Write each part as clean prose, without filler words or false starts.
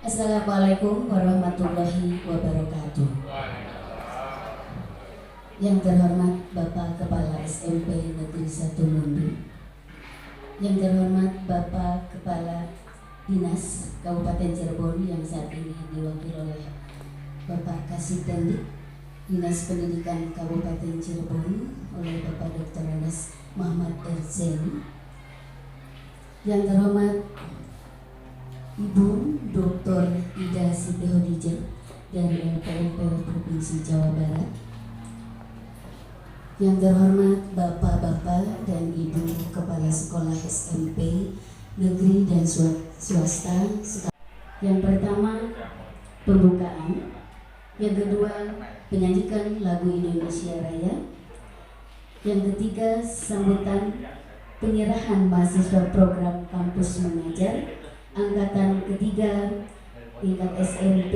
Assalamualaikum warahmatullahi wabarakatuh. Yang terhormat Bapak Kepala SMP Negeri 1 Mundu, yang terhormat Bapak Kepala Dinas Kabupaten Cirebon yang saat ini diwakili oleh Bapak Kasih Dendik Dinas Pendidikan Kabupaten Cirebon oleh Bapak Dr. Anas Muhammad Erzeni, yang terhormat Ibu Dr. Ida Siti Hodijah dari LPMP Provinsi Jawa Barat, yang terhormat Bapak-Bapak dan Ibu Kepala Sekolah SMP Negeri dan Swasta. Yang pertama pembukaan, yang kedua penyanyikan lagu Indonesia Raya, yang ketiga sambutan penyerahan mahasiswa program kampus mengajar angkatan ketiga tingkat SMP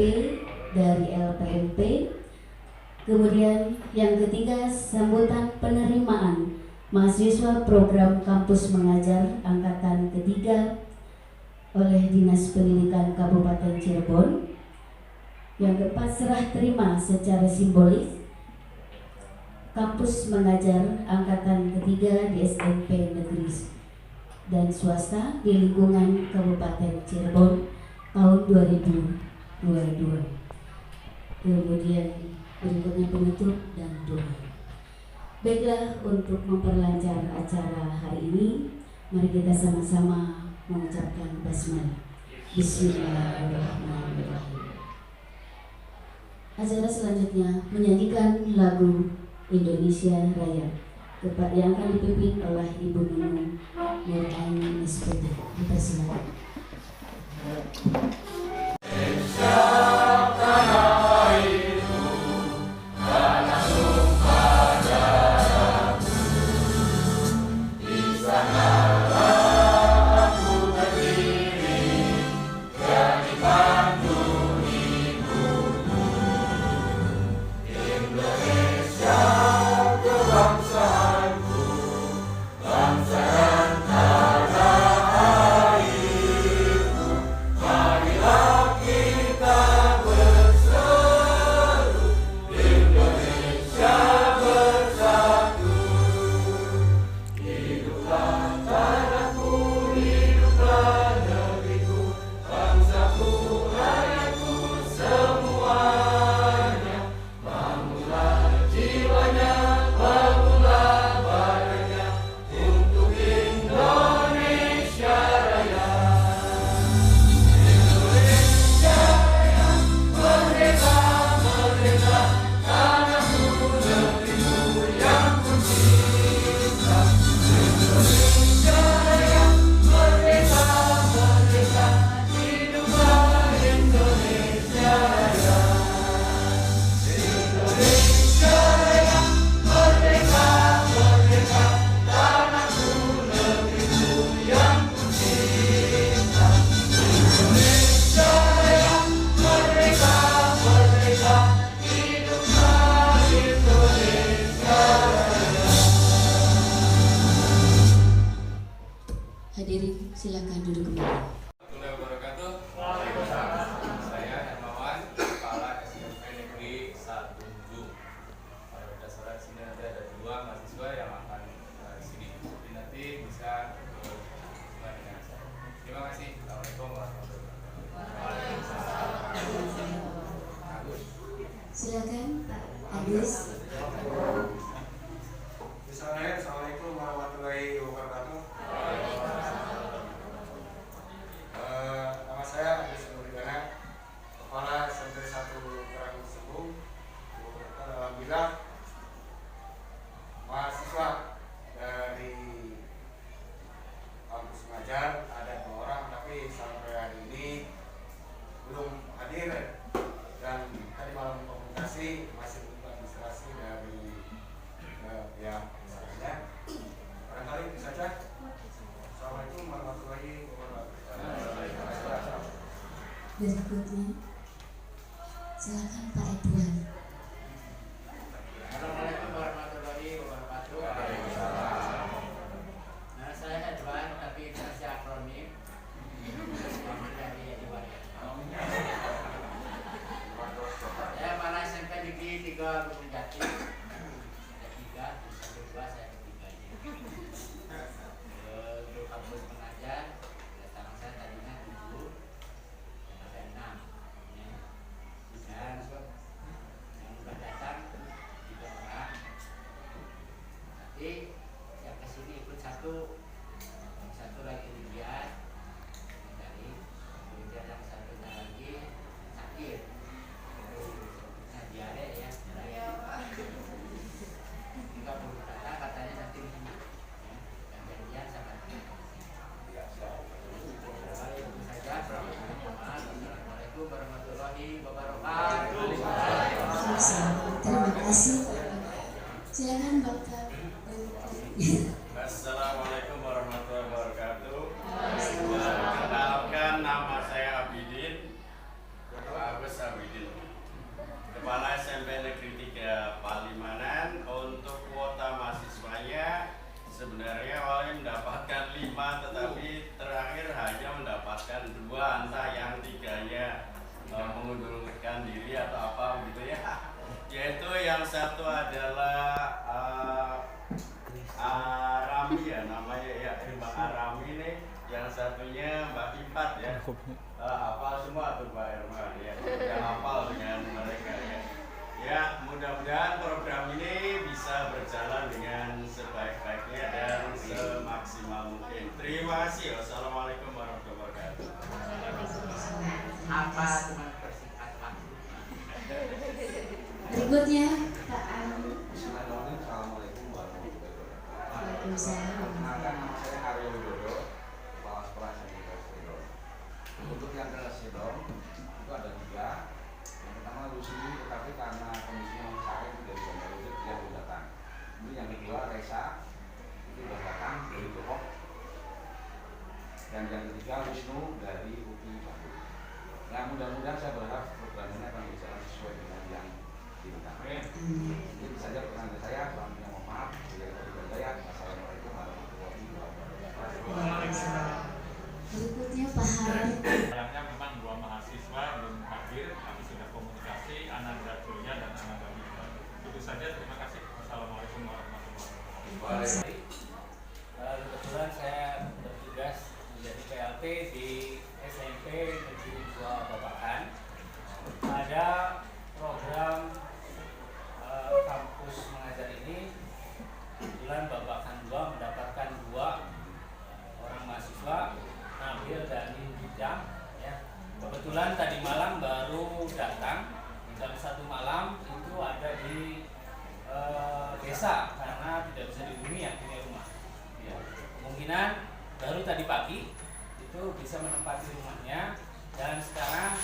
dari LPMP. Kemudian yang ketiga sambutan penerimaan mahasiswa program kampus mengajar angkatan ketiga oleh Dinas Pendidikan Kabupaten Cirebon. Yang keempat serah terima secara simbolis kampus mengajar angkatan ketiga di SMP Negeri dan Swasta di lingkungan Kabupaten Cirebon tahun 2022. Kemudian berikutnya penutup dan doa. Baiklah, untuk memperlancar acara hari ini, mari kita sama-sama mengucapkan basmalah. Bismillahirrahmanirrahim. Acara selanjutnya menyanyikan lagu Indonesia Raya yang akan dipimpin oleh Ibu Nunung Nuraini SPD. Dipersilakan. Hadirin silakan duduk kembali. Saya Hermawan, Kepala SMP Negeri 1 Mundu. Pada dasarnya di sini nanti ada 2 mahasiswa yang akan di sini. Jadi nanti bisa bersama dengan saya. Terima kasih. Assalamualaikum warahmatullahi wabarakatuh. Agus. Silakan Pak Agus. Assalamualaikum warahmatullahi wabarakatuh. Nama saya Agus Nurigana, Kepala SMP 1 Karang Sembung. Alhamdulillah, mahasiswa dari kampus mengajar ada 2 orang, tapi sampai hari ini belum hadir. Dan tadi malam komunikasi masih butuh administrasi dari pihak misalnya. Barangkali itu saja. Assalamualaikum warahmatullahi wabarakatuh. Berikutnya silakan Pak Edwan. Assalamualaikum warahmatullahi wabarakatuh. Nah, saya Edwan, tapi kasih akronim. Dari Edwan. 3 Gunung Jati. Ada 3, bisa berdua saya ketiganya. Untuk kampus mengajar, kedatangan saya tadinya 7, dan ada 6. Ya. Dan yang sudah datang 3 orang. Nanti yang kesini ikut yang satu lagi lihat, dari kemudian yang satunya lagi sakit. Nah, diare ya. Jika belum datang katanya nanti minggu. Ya, dan janjian sama dia. Itu saja. Assalamualaikum warahmatullahi wabarakatuh. Terima kasih. Silakan Bapak. Assalamualaikum warahmatullahi wabarakatuh. Perkenalkan, nama saya Abidin, Agus Abidin, Kepala SMP Negeri 3 Palimanan. Untuk kuota mahasiswanya sebenarnya awalnya mendapatkan 5, tetapi terakhir hanya mendapatkan 2, entah yang 3-nya mengundurkan diri atau apa gitu ya. Yaitu yang satu adalah Arami ya namanya ya, Mbak Arami nih, yang satunya Mbak Ipat ya. Hafal semua tuh Mbak Irma ya, udah hafal dengan mereka ya. Ya, mudah-mudahan program ini bisa berjalan dengan sebaik-baiknya dan semaksimal mungkin. Terima kasih. Wassalamualaikum warahmatullahi wabarakatuh. Apa cuma persingkat waktu? Berikutnya Pak Anu. Assalamualaikum warahmatullahi wabarakatuh. Waalaikumsalam. Perkenalkan, nama saya Aryo Widodo, Kepala Sekolah SMP Sedom. Untuk yang kelas Sedom itu ada 3. Yang pertama Lusini, tetapi karena kondisinya sakit dari Bandar Udut dia belum datang. Kemudian yang kedua Reza, itu sudah datang dari Depok. Dan yang ketiga Wisnu dari UPI Bandung. Nah, mudah-mudahan saya berharap program ini akan berjalan sesuai dengan yang diminta. Itu saja pertanyaan saya. Selanjutnya mohon maaf. Assalamualaikum warahmatullahi wabarakatuh. Berikutnya Pak Harun. Sayangnya memang 2 mahasiswa belum hadir, kami sudah komunikasi, Ananda Julia dan Ananda Wida. Itu saja, terima kasih. Wassalamualaikum warahmatullahi wabarakatuh. Kebetulan saya bertugas menjadi PLT di SMP Negeri 2 Babakan. Ada program kampus mengajar ini. Kebetulan Babakan 2 mendapatkan 2 orang mahasiswa, Nabil dan Bidang. Ya. Kebetulan tadi malam baru datang, jam 1 malam itu ada di desa karena tidak bisa dihubungi yang punya rumah. Ya. Kemungkinan baru tadi pagi itu bisa menempati rumahnya, dan sekarang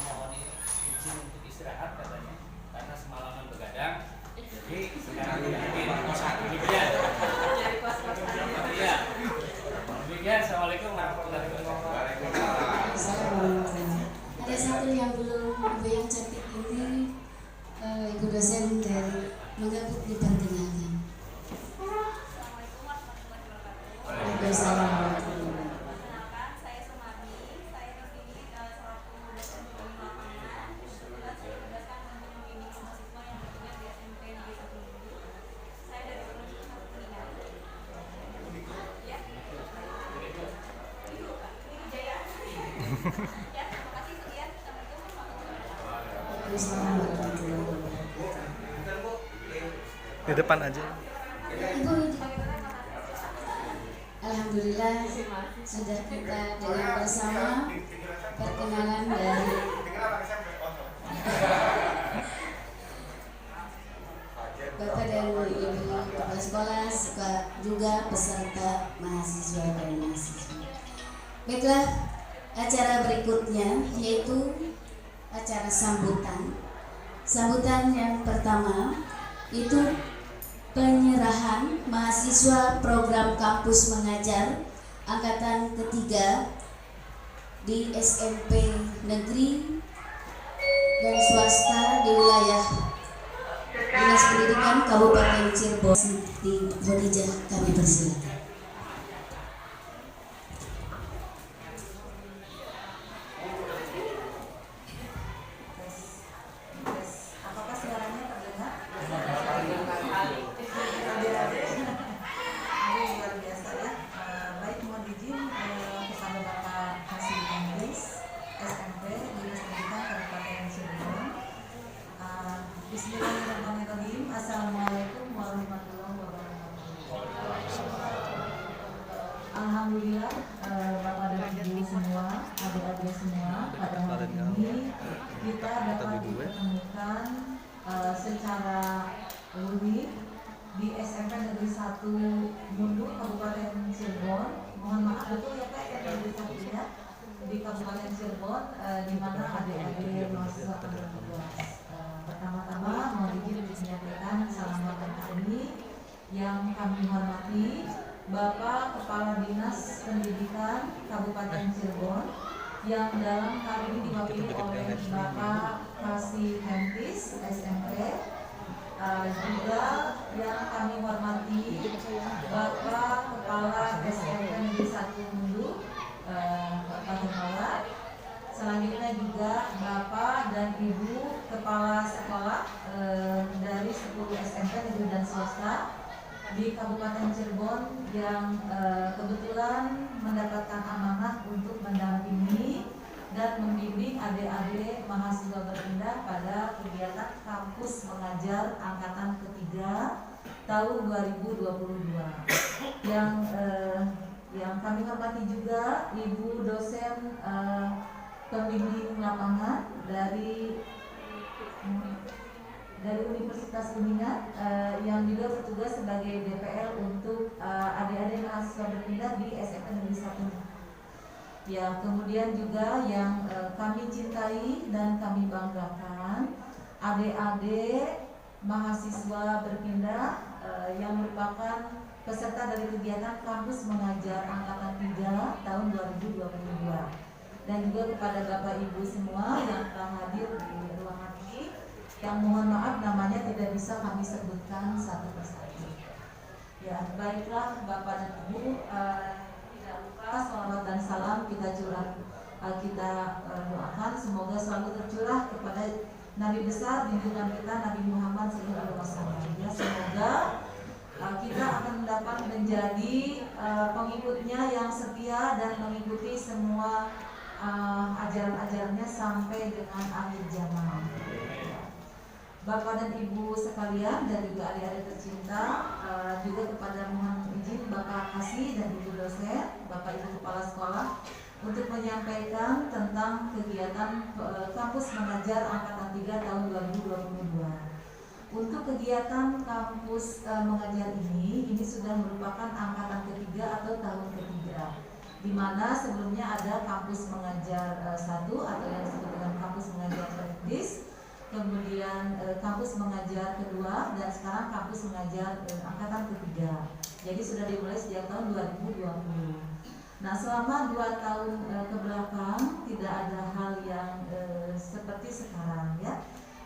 mohon izin untuk istirahat katanya karena semalaman begadang. Jadi sekarang demikian. Iya. Demikian. Assalamualaikum warahmatullahi wabarakatuh. Ada satu yang belum, Ibu yang cantik ini, Ibu dosen dari Menggabut diperkenalkan. Waalaikumsalam warahmatullahi wabarakatuh. Perkenalkan, saya Sumarni. Saya di sini selaku dosen bimbing lapangan. Kebetulan saya ditugaskan untuk membimbing mahasiswa yang tentunya di SMP Negeri 1 Minggu. Saya dari Universitas Kuningan. Ya. Itu Pak, ini Jaya. Ya, terima kasih. Sekian. Assalamualaikum warahmatullahi wabarakatuh. Waalaikumsalam warahmatullahi wabarakatuh. Di depan aja. Ibu, alhamdulillah sudah kita dengar bersama perkenalan dari Bapak dan Ibu kepala sekolah, juga peserta mahasiswa dan mahasiswa. Baiklah, acara berikutnya yaitu acara sambutan. Sambutan yang pertama itu penyerahan mahasiswa program kampus mengajar angkatan ketiga di SMP negeri dan swasta di wilayah Dinas Pendidikan Kabupaten Cirebon. Di Khadijah kami persilakan. Apakah suaranya Bismillahirrahmanirrahim. Assalamualaikum warahmatullahi wabarakatuh. Alhamdulillah, Bapak dan Ibu semua, adik-adik semua, pada hari ini kita dapat dipertemukan secara luring di SMP Negeri 1 Mundu, Kabupaten Cirebon. Mohon maaf, betul ya Pak, Negeri 1 ya, di Kabupaten Cirebon, di mana adik-adik mahasiswa kelas 12. Pertama-tama mohon izin menyampaikan salam hormat kami yang kami hormati Bapak Kepala Dinas Pendidikan Kabupaten Cirebon yang dalam hal ini diwakili oleh Bapak Kasih Hentis SMP, juga yang kami hormati Bapak Kepala SMP Negeri 1 Mundu, Bapak Kepala. Selanjutnya juga Bapak dan Ibu Kepala Sekolah dari 10 SMP negeri dan swasta di Kabupaten Cirebon yang kebetulan mendapatkan amanah untuk mendampingi dan membimbing adik-adik mahasiswa berpindah pada kegiatan kampus mengajar angkatan ketiga tahun 2022. Yang kami hormati juga Ibu dosen pembimbing lapangan dari Universitas Kuningan yang juga bertugas sebagai DPL untuk adik-adik mahasiswa berpindah di SMP Negeri 1. Ya, kemudian juga yang kami cintai dan kami banggakan adik-adik mahasiswa berpindah yang merupakan peserta dari kegiatan kampus mengajar angkatan 3 tahun 2022. Dan juga kepada Bapak Ibu semua yang telah hadir di ruangan ini, yang mohon maaf namanya tidak bisa kami sebutkan satu persatu. Ya, baiklah Bapak dan Ibu, tidak lupa salawat dan salam kita doakan semoga selalu tercurah kepada Nabi besar junjungan kita Nabi Muhammad SAW. Ya, semoga kita akan mendapat menjadi pengikutnya yang setia dan mengikuti semua ajaran-ajarannya sampai dengan akhir zaman. Bapak dan Ibu sekalian dan juga adik-adik tercinta, juga kepada mohon izin Bapak Kasih dan Ibu dosen, Bapak Ibu Kepala Sekolah untuk menyampaikan tentang kegiatan kampus mengajar angkatan 3 tahun 2022. Untuk kegiatan kampus mengajar ini sudah merupakan angkatan ketiga atau tahun ketiga, di mana sebelumnya ada kampus mengajar 1 atau yang disebut dengan kampus mengajar praktis, kemudian kampus mengajar kedua, dan sekarang kampus mengajar angkatan ketiga. Jadi sudah dimulai sejak tahun 2020. Nah, selama 2 tahun kebelakang tidak ada hal yang seperti sekarang ya.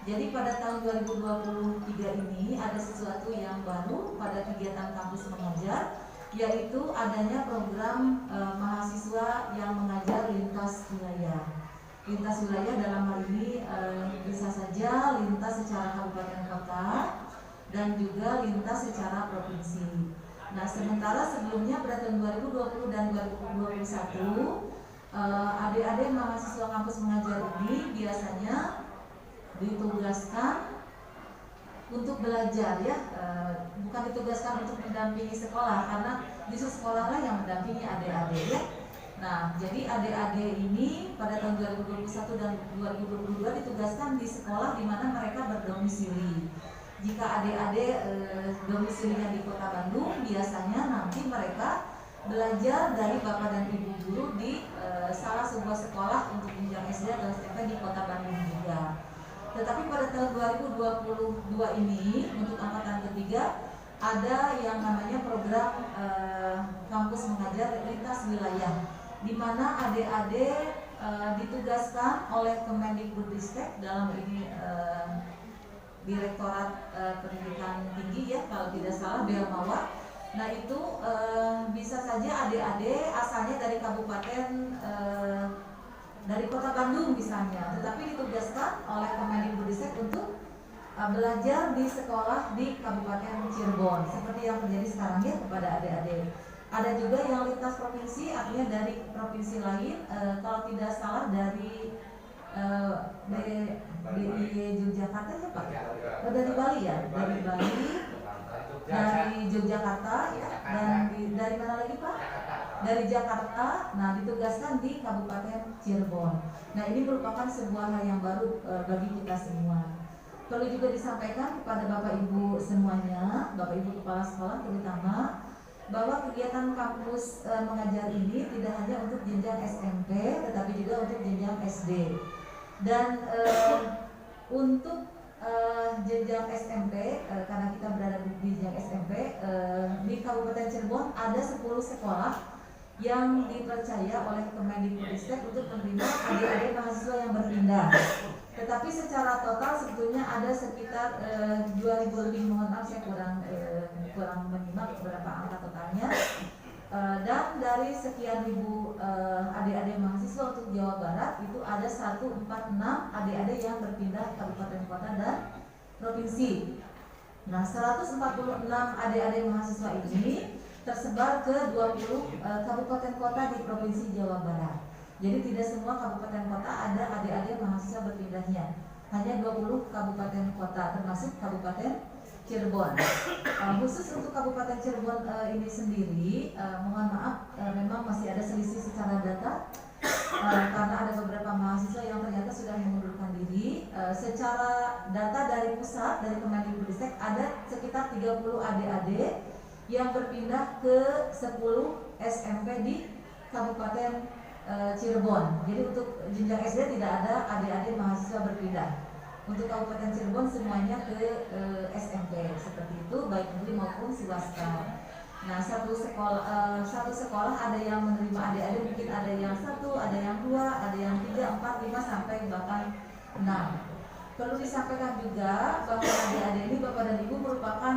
Jadi pada tahun 2023 ini ada sesuatu yang baru pada kegiatan kampus mengajar, yaitu adanya program mahasiswa yang mengajar lintas wilayah. Lintas wilayah dalam hal ini bisa saja lintas secara kabupaten kota dan juga lintas secara provinsi. Nah, sementara sebelumnya pada tahun 2020 dan 2021 adik-adik mahasiswa kampus mengajar ini biasanya ditugaskan untuk belajar ya, bukan ditugaskan untuk mendampingi sekolah, karena justru sekolahlah yang mendampingi adik-adik ya. Nah, jadi adik-adik ini pada tahun 2021 dan 2022 ditugaskan di sekolah di mana mereka berdomisili. Jika adik-adik domisilinya di Kota Bandung, biasanya nanti mereka belajar dari Bapak dan Ibu guru di salah sebuah sekolah untuk jenjang SD atau SMP di Kota Bandung juga. Tetapi pada tahun 2022 ini untuk angkatan ketiga ada yang namanya program kampus mengajar lintas wilayah, di mana adik-adik ditugaskan oleh Kemendikbudristek, dalam ini Direktorat Pendidikan Tinggi ya kalau tidak salah, Belmawa. Nah itu bisa saja adik-adik asalnya dari kabupaten dari Kota Bandung misalnya, tetapi ditugaskan oleh Kemendikbudristek untuk belajar di sekolah di Kabupaten Cirebon, seperti yang terjadi sekarang ya kepada adik-adik. Ada juga yang lintas provinsi, artinya dari provinsi lain, kalau tidak salah dari di Yogyakarta ya Pak? Oh, dari Bali ya? Dari Bali, dari Yogyakarta ya, dan dari mana lagi Pak? Dari Jakarta. Nah, ditugaskan di Kabupaten Cirebon. Nah, ini merupakan sebuah hal yang baru bagi kita semua. Perlu juga disampaikan kepada Bapak Ibu semuanya, Bapak Ibu kepala sekolah terutama, bahwa kegiatan kampus mengajar ini tidak hanya untuk jenjang SMP, tetapi juga untuk jenjang SD. Dan untuk jenjang SMP, karena kita berada di jenjang SMP, di Kabupaten Cirebon ada 10 sekolah yang dipercaya oleh Kemendikbudristek untuk menerima adik-adik mahasiswa yang berpindah. Tetapi secara total sebetulnya ada sekitar 2.000 lebih, mohon maaf saya kurang menyimak beberapa angka totalnya. Dan dari sekian ribu adik-adik mahasiswa untuk Jawa Barat itu ada 146 adik-adik yang berpindah kabupaten kota dan provinsi. Nah, 146 adik-adik mahasiswa ini tersebar ke 20 kabupaten kota di provinsi Jawa Barat. Jadi tidak semua kabupaten kota ada adik-adik mahasiswa berpindahnya. Hanya 20 kabupaten kota termasuk Kabupaten Cirebon. Khusus untuk Kabupaten Cirebon ini sendiri, mohon maaf, memang masih ada selisih secara data karena ada beberapa mahasiswa yang ternyata sudah mengundurkan diri. Secara data dari pusat, dari Kemendikbudristek, ada sekitar 30 adik-adik yang berpindah ke 10 SMP di Kabupaten Cirebon. Jadi untuk jenjang SD tidak ada adik-adik mahasiswa berpindah. Untuk Kabupaten Cirebon semuanya ke SMP seperti itu, baik negeri maupun swasta. Nah, satu sekolah ada yang menerima adik-adik, mungkin ada yang 1, ada yang 2, ada yang 3, 4, 5 sampai bahkan 6. Perlu disampaikan juga bahwa adik-adik ini Bapak dan Ibu merupakan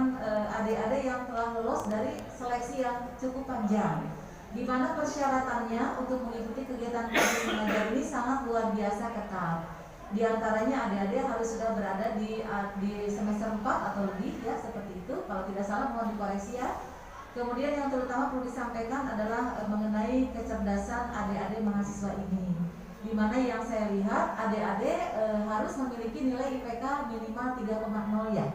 adik-adik yang telah lolos dari seleksi yang cukup panjang, di mana persyaratannya untuk mengikuti kegiatan kampus mengajar ini sangat luar biasa ketat. Di antaranya adik-adik harus sudah berada di semester 4 atau lebih ya, seperti itu. Kalau tidak salah mohon dikoreksi ya. Kemudian yang terutama perlu disampaikan adalah mengenai kecerdasan adik-adik mahasiswa ini, di mana yang saya lihat adik-adik harus memiliki nilai IPK minimal 3,0 ya.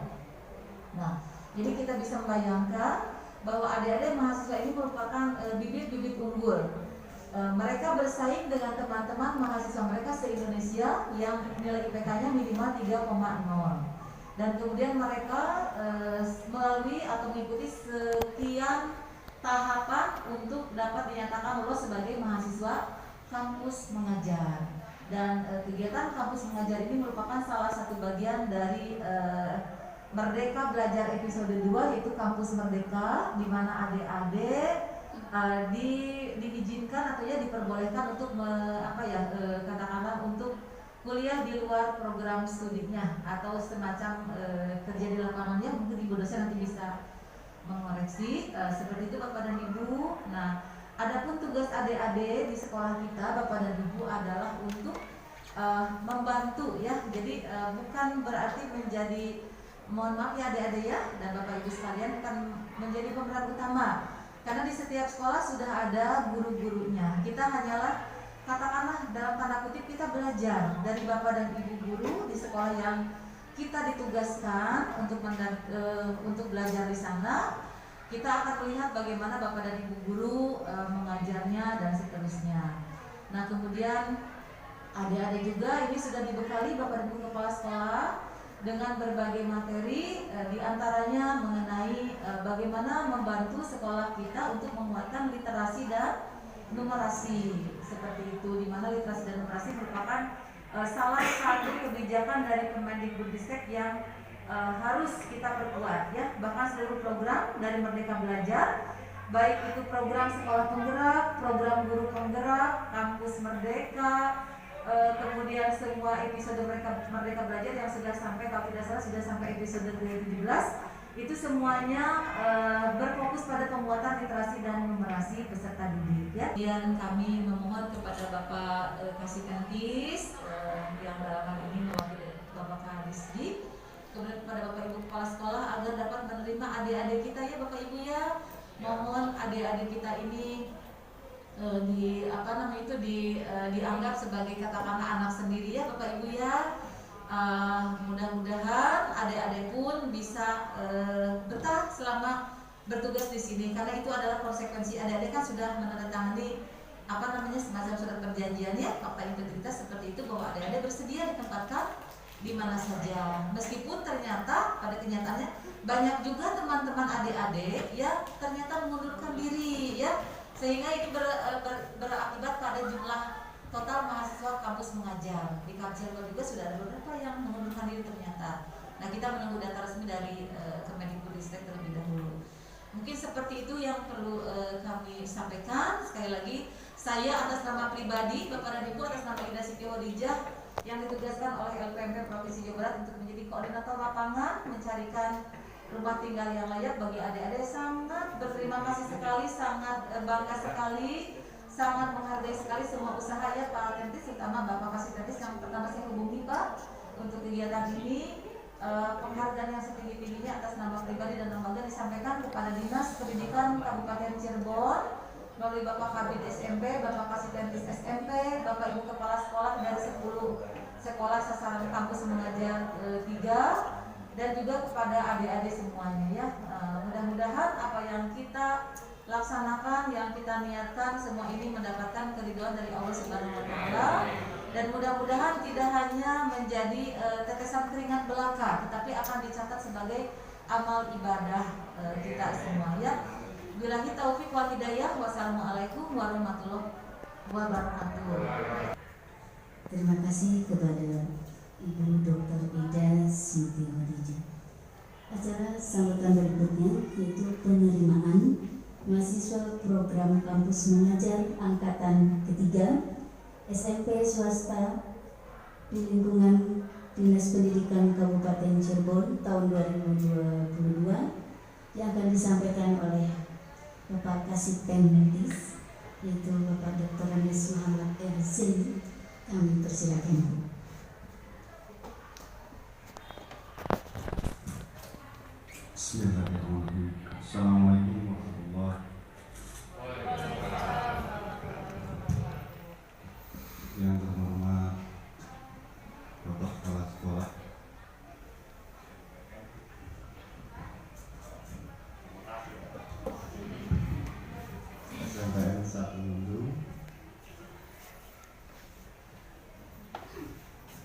Nah, jadi kita bisa membayangkan bahwa adik-adik mahasiswa ini merupakan bibit-bibit unggul. Mereka bersaing dengan teman-teman mahasiswa mereka se-Indonesia yang nilai IPK-nya minimal 3,0. Dan kemudian mereka melalui atau mengikuti sekian tahapan untuk dapat dinyatakan lolos sebagai mahasiswa kampus mengajar. Dan kegiatan kampus mengajar ini merupakan salah satu bagian dari Merdeka Belajar episode 2, yaitu Kampus Merdeka, di mana adik-adik diizinkan atau ya diperbolehkan untuk katakanlah untuk kuliah di luar program studinya atau semacam kerja di lapangannya. Mungkin Ibu dosen nanti bisa mengoreksi seperti itu Bapak dan Ibu. Nah, adapun tugas adik-adik di sekolah kita Bapak dan Ibu adalah untuk membantu ya. Jadi bukan berarti menjadi, mohon maaf ya adik-adik ya dan Bapak Ibu sekalian, bukan menjadi pemeran utama. Karena di setiap sekolah sudah ada guru-gurunya. Kita hanyalah katakanlah dalam tanda kutip kita belajar dari Bapak dan Ibu guru di sekolah yang kita ditugaskan untuk belajar di sana. Kita akan melihat bagaimana Bapak dan Ibu guru mengajarnya dan seterusnya. Nah, kemudian adik-adik juga ini sudah dibekali Bapak dan Ibu kepala sekolah dengan berbagai materi, diantaranya mengenai bagaimana membantu sekolah kita untuk menguatkan literasi dan numerasi seperti itu, di mana literasi dan numerasi merupakan salah satu kebijakan dari Kemendikbudristek yang harus kita perkuat ya. Bahkan seluruh program dari Merdeka Belajar, baik itu program sekolah penggerak, program guru penggerak, kampus merdeka, kemudian semua episode Merdeka Belajar yang sudah sampai, kalau tidak salah sudah sampai episode ke-17, itu semuanya berfokus pada penguatan literasi dan numerasi peserta didik ya. Dan kami memohon kepada Bapak Kasikantis yang dalam hal ini mewakili Bapak Kadisdi, kemudian kepada Bapak Ibu kepala sekolah agar dapat menerima adik-adik kita ya Bapak Ibu ya. Mohon adik-adik kita ini dianggap sebagai katakanlah anak sendiri ya Bapak Ibu ya. Mudah-mudahan adik-adik pun bisa betah selama bertugas di sini, karena itu adalah konsekuensi. Adik-adik kan sudah menandatangani semacam surat perjanjian ya, fakta integritas seperti itu, bahwa adik-adik bersedia ditempatkan di mana saja. Meskipun ternyata pada kenyataannya banyak juga teman-teman adik-adik yang ternyata mengundurkan diri ya, sehingga itu berakibat pada jumlah total mahasiswa kampus mengajar. Di Cirebon juga sudah ada beberapa yang mengundurkan diri ternyata. Nah, kita menunggu data resmi dari Kemendikbudristek terlebih dahulu. Mungkin seperti itu yang perlu kami sampaikan. Sekali lagi, saya atas nama pribadi, Bapak dan Ibu, atas nama Ida Siti Wadijah yang ditugaskan oleh LPMP Provinsi Jawa Barat untuk menjadi koordinator lapangan, mencarikan rumah tinggal yang layak bagi adik-adik, sangat berterima kasih sekali, sangat bangga sekali, sangat menghargai sekali semua usaha ya Pak Tentis, terutama Bapak Kasitentis yang pertama saya hubungi Pak untuk kegiatan ini. Penghargaan yang setinggi-tingginya atas nama pribadi dan lembaga disampaikan kepada Dinas Pendidikan Kabupaten Cirebon melalui Bapak Kabid SMP, Bapak Kasitentis SMP, Bapak Ibu Kepala Sekolah dari 10 sekolah sasaran kampus mengajar 3, dan juga kepada adik-adik semuanya ya. Mudah-mudahan apa yang kita laksanakan, yang kita niatkan, semua ini mendapatkan keridhaan dari Allah Subhanahu wa Ta'ala, dan mudah-mudahan tidak hanya menjadi tetesan keringat belaka, tetapi akan dicatat sebagai amal ibadah kita semua ya. Billahi taufik wal hidayah. Wassalamualaikum warahmatullahi wabarakatuh. Terima kasih kepada Ibu Dr. Ida Siti Wadijah. Acara sambutan berikutnya yaitu penerimaan mahasiswa program kampus mengajar angkatan ketiga SMP swasta di lingkungan Dinas Pendidikan Kabupaten Cirebon tahun 2022 yang akan disampaikan oleh Bapak Kasitentis, yaitu Bapak Dr. Andes Muhammad RC. Kami persilakan. Bismillahirrahmanirrahim. Assalamualaikum warahmatullahi yang terhormat Bapak Kepala Sekolah, SMPN 1 Mundu,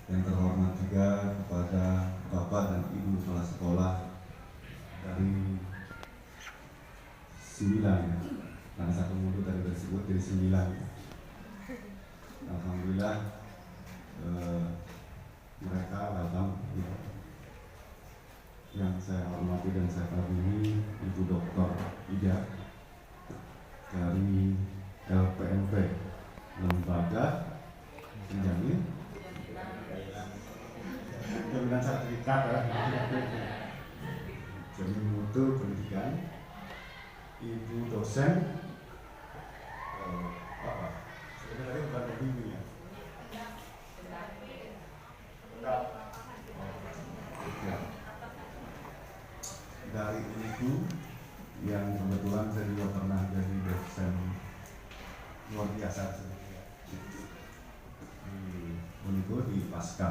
yang terhormat juga kepada Bapak dan Ibu Kepala Sekolah dari 9 ya, karena 1 Mundu tadi tersebut jadi 9. Alhamdulillah mereka datang. Yang saya hormati dan saya kagumi Ibu Dr. Ida dari LPMP, Lembaga Penjamin Jaminan Sertifikat Jamin Mutu Pendidikan. Ibu dosen sebenarnya bukan pembimbing ya. Dari Ibu yang kebetulan saya juga pernah jadi dosen luar biasa di Unigo di Pasca.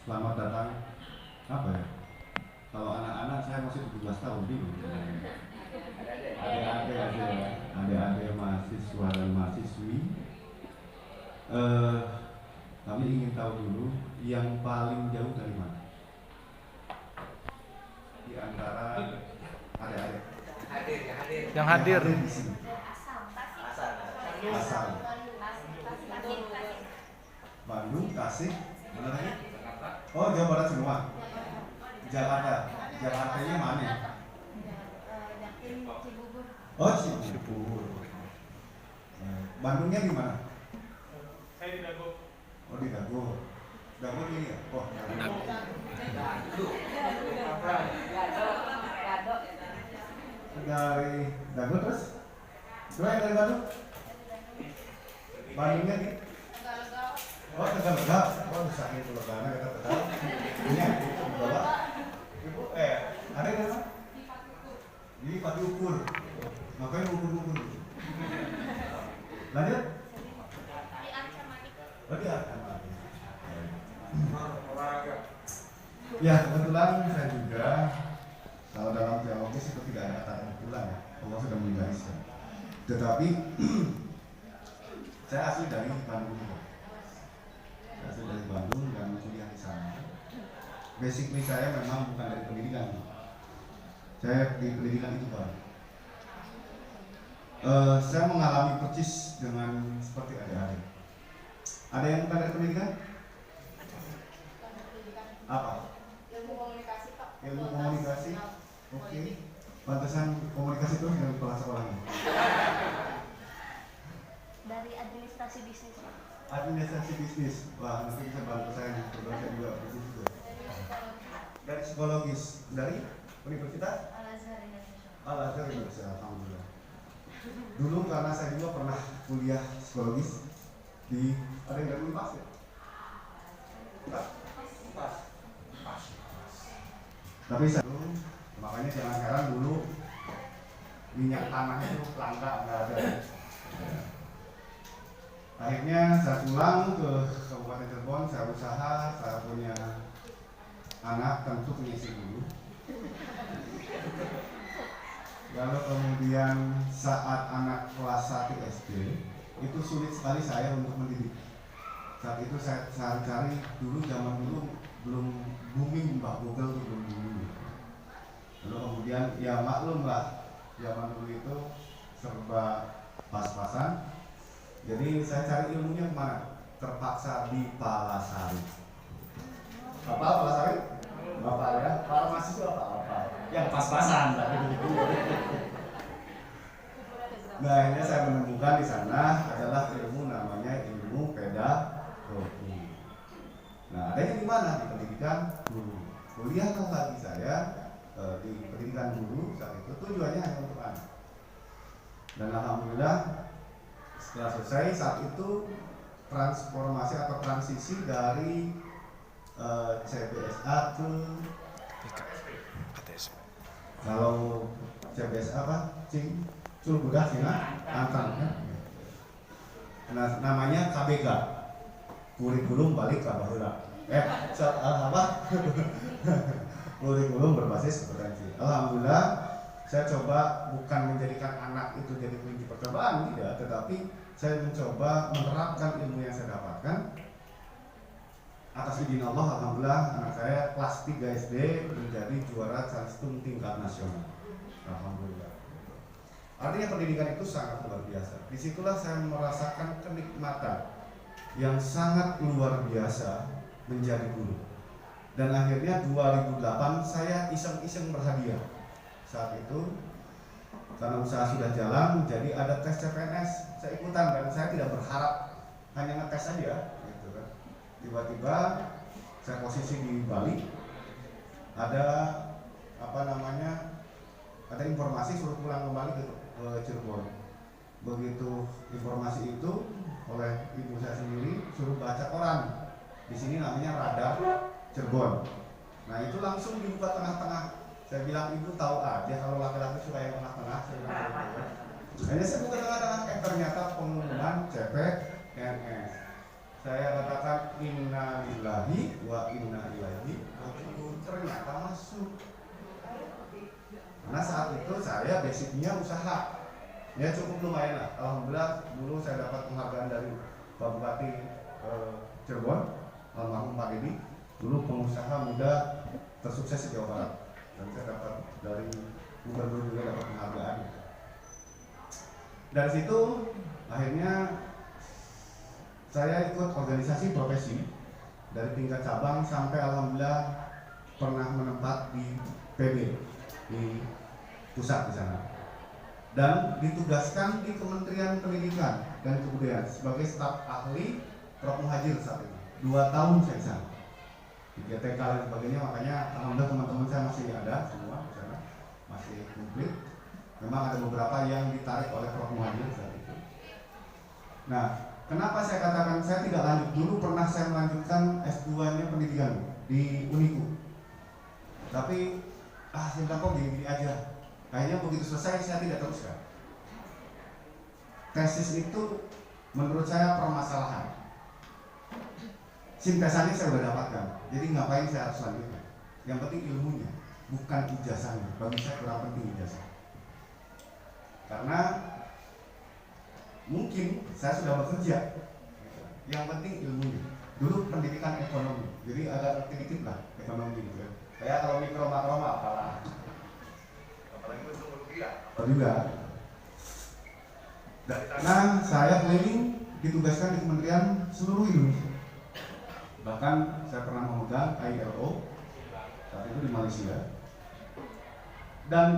Selamat datang. Apa ya? Kalau anak-anak saya masih 17 tahun bingung. Adik-adik mahasiswa dan mahasiswi, kami ingin tahu dulu yang paling jauh dari mana di antara adik-adik Yang hadir. di sini. Asal Bandung, Tasik, mana lagi? Oh, Jawa Barat semua. Jakartanya mana? Oh, Cibubur. Bandungnya di mana? Saya di Dago. Oh, di Dago. Dago ini ya? Oh, dari Dago terus? Dua yang dari Bandung? Bandungnya di? Oh, Tegal. Oh, saking Pulau Gana kita Tegal. Ini di bawah. Ibu, ada di mana? Di Pati Ukur. Makanya ukur. Lanjut. Berarti akan olahraga. ya, kebetulan saya juga kalau dalam teologis itu tidak ada kata kebetulan ya, Allah sudah menggariskan. Tetapi saya asli dari Bandung juga. Saya asli dari Bandung dan kuliah di sana. Basically saya memang bukan dari pendidikan. Saya di pendidikan itu Pak. Saya mengalami persis dengan seperti adik-adik. Ada yang bukan dari pendidikan? Apa? Ilmu komunikasi, Pak. Ilmu komunikasi? Oke. Pantesan komunikasi terus dengan kepala sekolahnya. Dari administrasi bisnis, Pak. Administrasi bisnis. Wah, nanti bisa bantu saya nih. Kebetulan saya juga bisnis juga. Dari psikologis. Dari Universitas? Al-Azhar Indonesia. Al-Azhar Indonesia. Alhamdulillah. Dulu karena saya juga pernah kuliah psikologis di ada yang dari Unpas ya? Enggak? Pas. Tapi saya makanya jangan heran dulu minyak tanah itu langka, nggak ada. Akhirnya saya pulang ke Kabupaten Cirebon, saya usaha, saya punya anak tentu mengisi dulu. Lalu kemudian saat anak kelas 1 SD itu sulit sekali saya untuk mendidik. Saat itu saya cari dulu, zaman dulu belum booming, Mbak Google itu belum booming. Lalu kemudian ya maklum lah, zaman dulu itu serba pas-pasan. Jadi saya cari ilmunya kemana? Terpaksa di Palasari. Apa Palasari? Bapak ya, farmasi itu apa? Yang pas-pasan. Nah, akhirnya saya menemukan di sana adalah ilmu namanya ilmu pedagogi. Nah, adanya di mana? Di pendidikan guru. Kuliahkan lagi saya di pendidikan guru saat itu tujuannya hanya untuk anak. Dan alhamdulillah setelah selesai saat itu transformasi atau transisi dari CBSA ke kalau CBSA apa? Culbudah Cina Antang kan? Nah, namanya KBK, kurikulum balik ke baheula. Apa? Kurikulum berbasis kompetensi. Alhamdulillah saya coba bukan menjadikan anak itu jadi kunci percobaan, tidak, tetapi saya mencoba menerapkan ilmu yang saya dapatkan. Atas izin Allah, alhamdulillah anak saya kelas 3 SD menjadi juara Canstum tingkat nasional. Alhamdulillah. Artinya pendidikan itu sangat luar biasa. Disitulah saya merasakan kenikmatan yang sangat luar biasa menjadi guru. Dan akhirnya 2008 saya iseng-iseng berhadiah. Saat itu karena usaha sudah jalan, jadi ada tes CPNS. Saya ikutan dan saya tidak berharap hanya ngetes saja. Tiba-tiba saya posisi di Bali, ada ada informasi suruh pulang kembali ke Cirebon. Begitu informasi itu oleh ibu saya sendiri suruh baca koran. Di sini namanya Radar Cirebon. Nah itu langsung dibuka tengah-tengah. Saya bilang ibu tahu aja kalau laki-laki suka yang tengah-tengah. Hanya saya buka tengah-tengah, ternyata pengumuman CPNS. Saya katakan inna lillahi wa inna ilaihi raji'un, ternyata masuk. Karena saat itu saya basicnya usaha, ya cukup lumayan lah. Alhamdulillah dulu saya dapat penghargaan dari Pak Bupati Cirebon, almarhum Pak Dedi, dulu pengusaha muda tersukses di Jawa Barat, dan saya dapat dari gubernur juga dapat penghargaan. Dari situ akhirnya saya ikut organisasi profesi dari tingkat cabang sampai alhamdulillah pernah menempat di PB di pusat di sana dan ditugaskan di Kementerian Pendidikan dan Kebudayaan sebagai staf ahli Prof Muhajir saat itu 2 tahun saya di sana di GTK dan sebagainya. Makanya alhamdulillah teman-teman saya masih ada semua di sana, masih publik. Memang ada beberapa yang ditarik oleh Prof Muhajir saat itu. Nah, kenapa saya katakan saya tidak lanjut? Dulu pernah saya melanjutkan S2-nya pendidikan di Uniku. Tapi saya bilang kok gini-gini aja. Akhirnya begitu selesai saya tidak teruskan. Tesis itu menurut saya permasalahan. Sintesannya saya udah dapatkan. Jadi ngapain saya harus lanjutkan? Yang penting ilmunya, bukan ijazahnya. Bagi saya kurang penting ijazah. Karena mungkin saya sudah bekerja. Yang penting ilmunya. Dulu pendidikan ekonomi, jadi agak ngerti dikit lah ekonomi gitu ya. Kayak kalau mikro makro mah apalah. Apalagi untung rupiah. Apa juga. Dari sana saya keliling ditugaskan di kementerian seluruh Indonesia. Bahkan saya pernah memegang ILO saat itu di Malaysia. Dan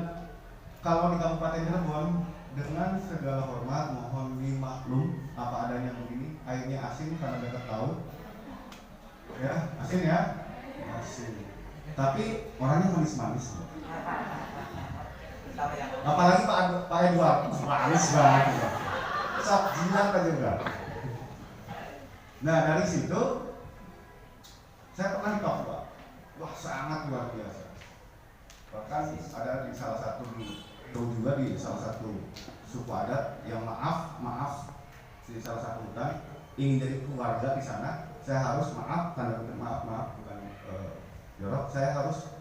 kalau di Kabupaten Cirebon, dengan segala hormat mohon dimaklum apa adanya begini, airnya asin karena dekat laut. Ya, asin ya? Asin. Tapi orangnya manis-manis. Apalagi Pak Edward, manis banget. Sok jilat aja enggak. Nah, dari situ saya pernah di Papua. Wah, sangat luar biasa. Bahkan ada di salah satu juga di salah satu suku adat yang maaf di salah satu hutan ingin jadi keluarga di sana. Saya harus maaf bukan jorok. Saya harus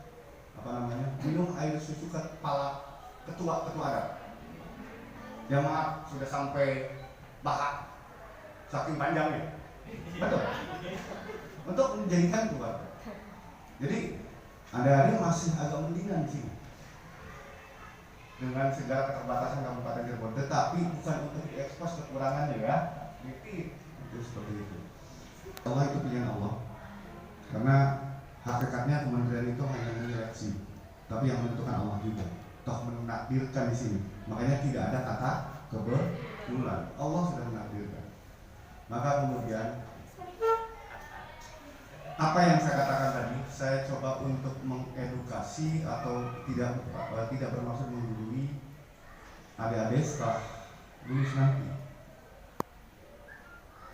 minum air susu kepala ketua adat. Ya maaf sudah sampai bahak saking panjangnya. Betul. Untuk menjadikan keluarga. Jadi adik-adik masih agak mendingan sih dengan segala keterbatasan Kabupaten Cirebon, tetapi bukan untuk diekspos kekurangannya ya. Itu seperti itu. Allah itu pilihan Allah. Karena hakikatnya kementerian itu hanya menyeleksi, tapi yang menentukan Allah juga. Toh menakdirkan di sini. Makanya tidak ada kata kebetulan. Allah sudah menakdirkan. Maka kemudian apa yang saya katakan tadi, saya coba untuk mengedukasi atau tidak bermaksud menggurui adik-adik setelah lulus nanti.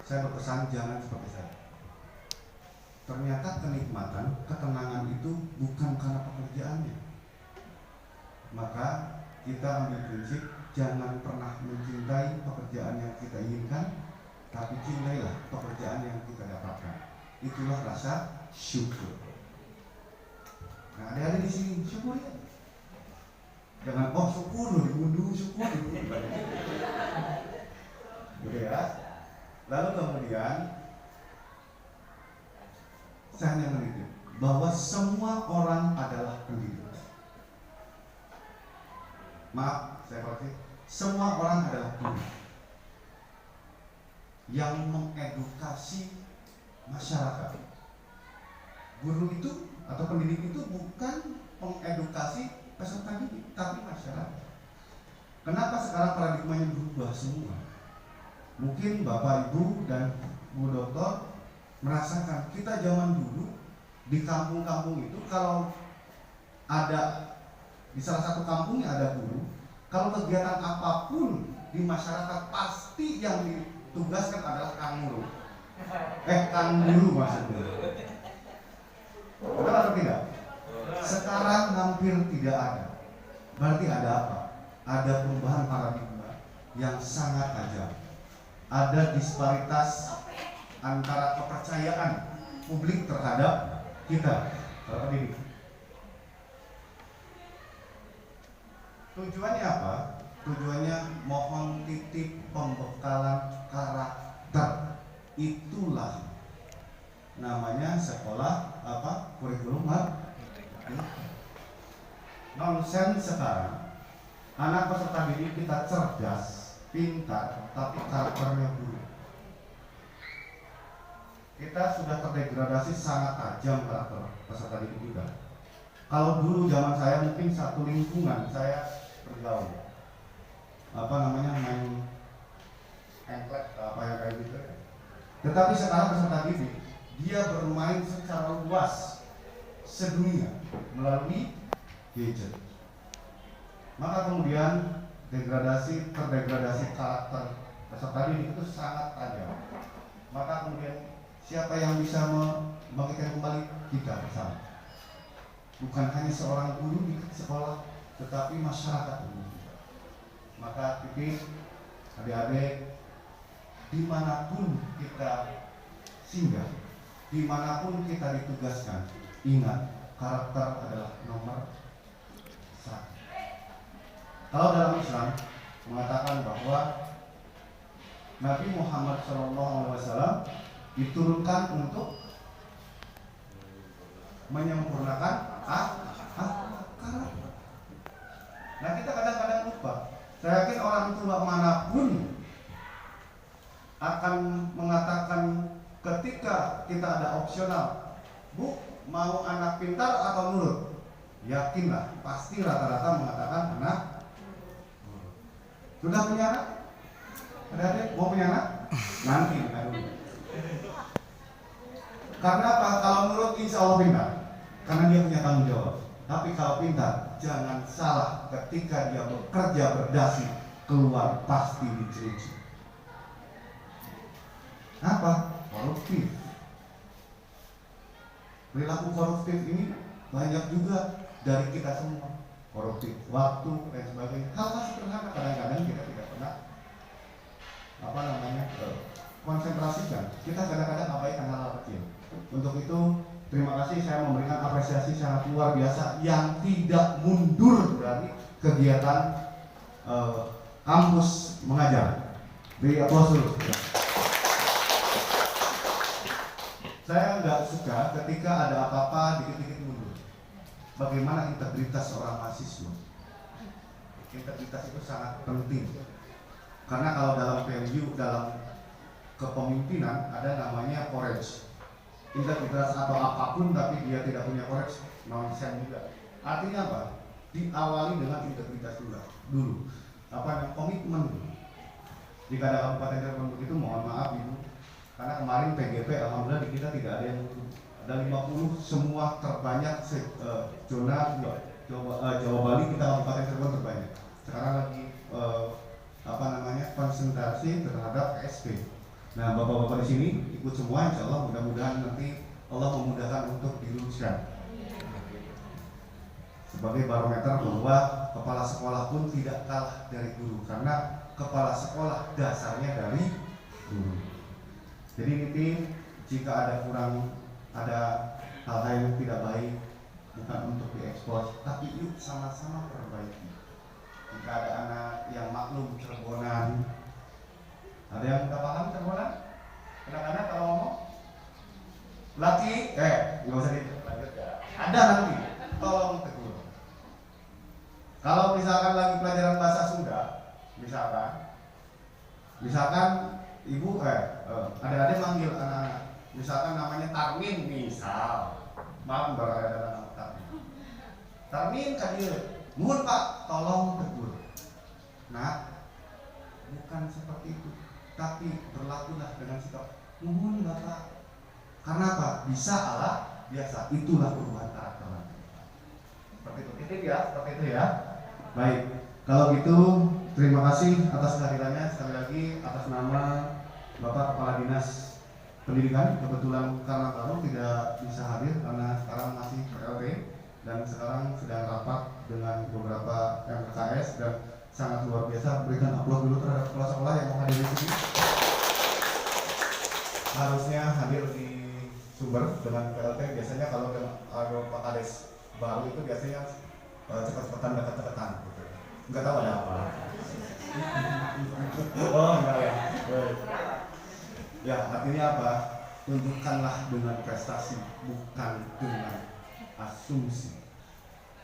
Saya berpesan jangan seperti saya. Ternyata kenikmatan, ketenangan itu bukan karena pekerjaannya. Maka kita ambil prinsip jangan pernah mencintai pekerjaan yang kita inginkan, tapi cintailah pekerjaan yang kita dapatkan. Itulah rasa syukur. Nah, ada di sini syukur ya. Jangan syukur dulu syukur dulu. Gitu ya. Lalu kemudian saya hanya menitip bahwa semua orang adalah pendidik. Maaf, saya koreksi. Semua orang adalah guru yang mengedukasi masyarakat. Guru itu atau pendidik itu bukan mengedukasi peserta didik, tapi masyarakat. Kenapa sekarang paradigmanya berubah semua? Mungkin Bapak Ibu dan Bu Doktor merasakan kita zaman dulu di kampung-kampung itu kalau ada di salah satu kampungnya ada guru, kalau kegiatan apapun di masyarakat pasti yang ditugaskan adalah kanguru. Kanguru maksudnya. Betul atau tidak? Sekarang hampir tidak ada. Berarti ada apa? Ada perubahan paradigma yang sangat tajam. Ada disparitas antara kepercayaan publik terhadap kita, para pendidik. Tujuannya apa? Tujuannya mohon titip pembekalan karakter. Itulah namanya sekolah kurikulum nonsen sekarang. Anak peserta didik kita cerdas, pintar, tapi karakternya buruk. Kita sudah terdegradasi sangat tajam karakter peserta didik kita. Kalau dulu zaman saya mungkin satu lingkungan saya bergaul, main engklek yang kayak gitu. Tetapi sekarang peserta didik dia bermain secara luas sedunia melalui gadget. Maka kemudian terdegradasi karakter peserta didik itu sangat tajam. Maka kemudian siapa yang bisa membangkitkan kembali kita bersama? Bukan hanya seorang guru di sekolah, tetapi masyarakat umum. Maka titip adik-adik dimanapun kita singgah, dimanapun kita ditugaskan, ingat, karakter adalah nomor satu. Kalau dalam Islam mengatakan bahwa Nabi Muhammad SAW diturunkan untuk menyempurnakan karakter. Nah, kita kadang-kadang lupa. Saya yakin orang tua manapun akan mengatakan ketika kita ada opsional, Bu, mau anak pintar atau nurut? Yakinlah, pasti rata-rata mengatakan anak nurut. Sudah punya anak? Adik-adik mau punya anak? Nanti karena apa? Kalau nurut insya Allah pintar, karena dia punya tanggung jawab. Tapi kalau pintar, jangan salah, ketika dia bekerja berdasi, keluar pasti diceruci. Apa? Koruptif. Perilaku koruptif ini banyak juga dari kita semua. Koruptif waktu dan sebagainya. Hal-hal sederhana kadang-kadang kita tidak pernah konsentrasikan. Kita kadang-kadang abaikan hal-hal kecil. Untuk itu, terima kasih, saya memberikan apresiasi sangat luar biasa yang tidak mundur dari kegiatan kampus mengajar. Beri aplaus dulu. Saya nggak suka ketika ada apa-apa dikit-dikit mundur. Bagaimana integritas seorang mahasiswa? Integritas itu sangat penting. Karena kalau dalam value, dalam kepemimpinan ada namanya courage. Integritas atau apapun tapi dia tidak punya courage, nonsen juga. Artinya apa? Diawali dengan integritas dulu. Komitmen. Jika ada Kabupaten Cirebon begitu, mohon maaf Ibu, karena kemarin PGP alhamdulillah di kita tidak ada yang ada 50, semua terbanyak zona Jawa Bali, kita Kabupaten Cirebon terbanyak. Sekarang lagi konsentrasi terhadap PSP. Nah, bapak-bapak di sini ikut semua, insya Allah mudah-mudahan nanti Allah memudahkan untuk diluluskan. Sebagai barometer bahwa kepala sekolah pun tidak kalah dari guru, karena kepala sekolah dasarnya dari guru. Jadi ini jika ada kurang, ada hal-hal yang tidak baik, bukan untuk diekspos, tapi yuk sama-sama perbaiki. Jika ada anak yang maklum Cirebonan, ada yang nggak paham Cirebonan? Anak-anak kalau ngomong laki, nggak usah dilanjut ya. Ada nanti, tolong tegur. Kalau misalkan lagi pelajaran bahasa Sunda, misalkan ibu, adik-adik manggil anak-anak, misalkan namanya Tarmin, misal, maaf barangkali ada nama Tarmin. Tarmin kadir, mohon Pak, tolong tegur. Nah, bukan seperti itu, tapi berlakulah dengan sikap mohon Bapak. Karena apa? Bisa Allah biasa. Itulah perubahan karakter. Seperti itu. Seperti itu ya. Baik. Kalau gitu, terima kasih atas kehadirannya sekali lagi atas nama Bapak Kepala Dinas Pendidikan. Kebetulan karena kamu tidak bisa hadir karena sekarang masih PLT dan sekarang sedang rapat dengan beberapa MKS dan sangat luar biasa. Berikan aplaus dulu terhadap kepala sekolah yang mau hadir di sini. Harusnya hadir di Sumber dengan PLT. Biasanya kalau ada Pak Kades baru itu biasanya cepat-cepatan dekat-dekatan gitu. Enggak tahu ada apa. Oh enggak ya. Ya artinya apa? Tunjukkanlah dengan prestasi, bukan dengan asumsi.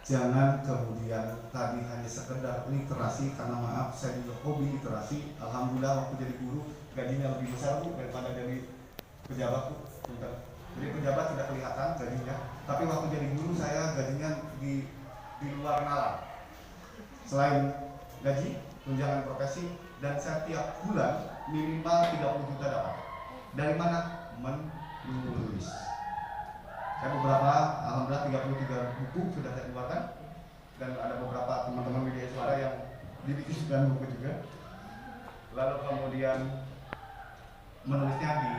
Jangan kemudian tadi hanya sekedar literasi, karena maaf saya juga hobi literasi. Alhamdulillah waktu jadi guru gajinya lebih besar Bu daripada jadi pejabat Bu. Jadi pejabat tidak kelihatan gajinya, tapi waktu jadi guru saya gajinya di luar nalar. Selain gaji, tunjangan profesi, dan saya tiap bulan minimal 30 juta dapat. Dari mana? Menulis. Saya beberapa, alhamdulillah 33 buku sudah saya keluarkan, dan ada beberapa teman-teman media suara yang dibikinkan buku juga. Lalu kemudian menulisnya di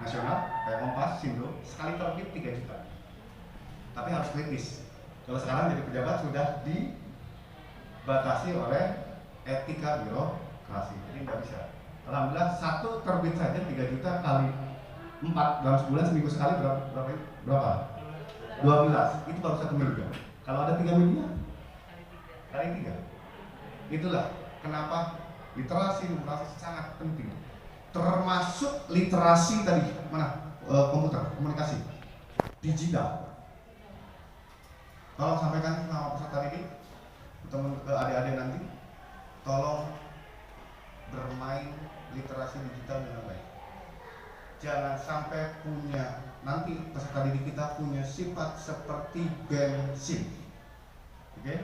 nasional, kayak Kompas, Sindo, sekali terbit 3 juta. Tapi harus kritis. Kalau sekarang jadi pejabat sudah dibatasi oleh etika birokrasi, jadi nggak bisa. Alhamdulillah satu terbit saja 3 juta kali 4 dalam sebulan seminggu sekali berapa? 12. Itu baru 1 media. Kalau ada 3 media kali 3. Itulah kenapa literasi sangat penting. Termasuk literasi tadi mana? Komputer, komunikasi, digital. Tolong sampaikan sama peserta didik, teman ke adik-adik nanti, tolong bermain literasi digital dengan baik. Jangan sampai punya nanti peserta didik kita punya sifat seperti bensin. Oke?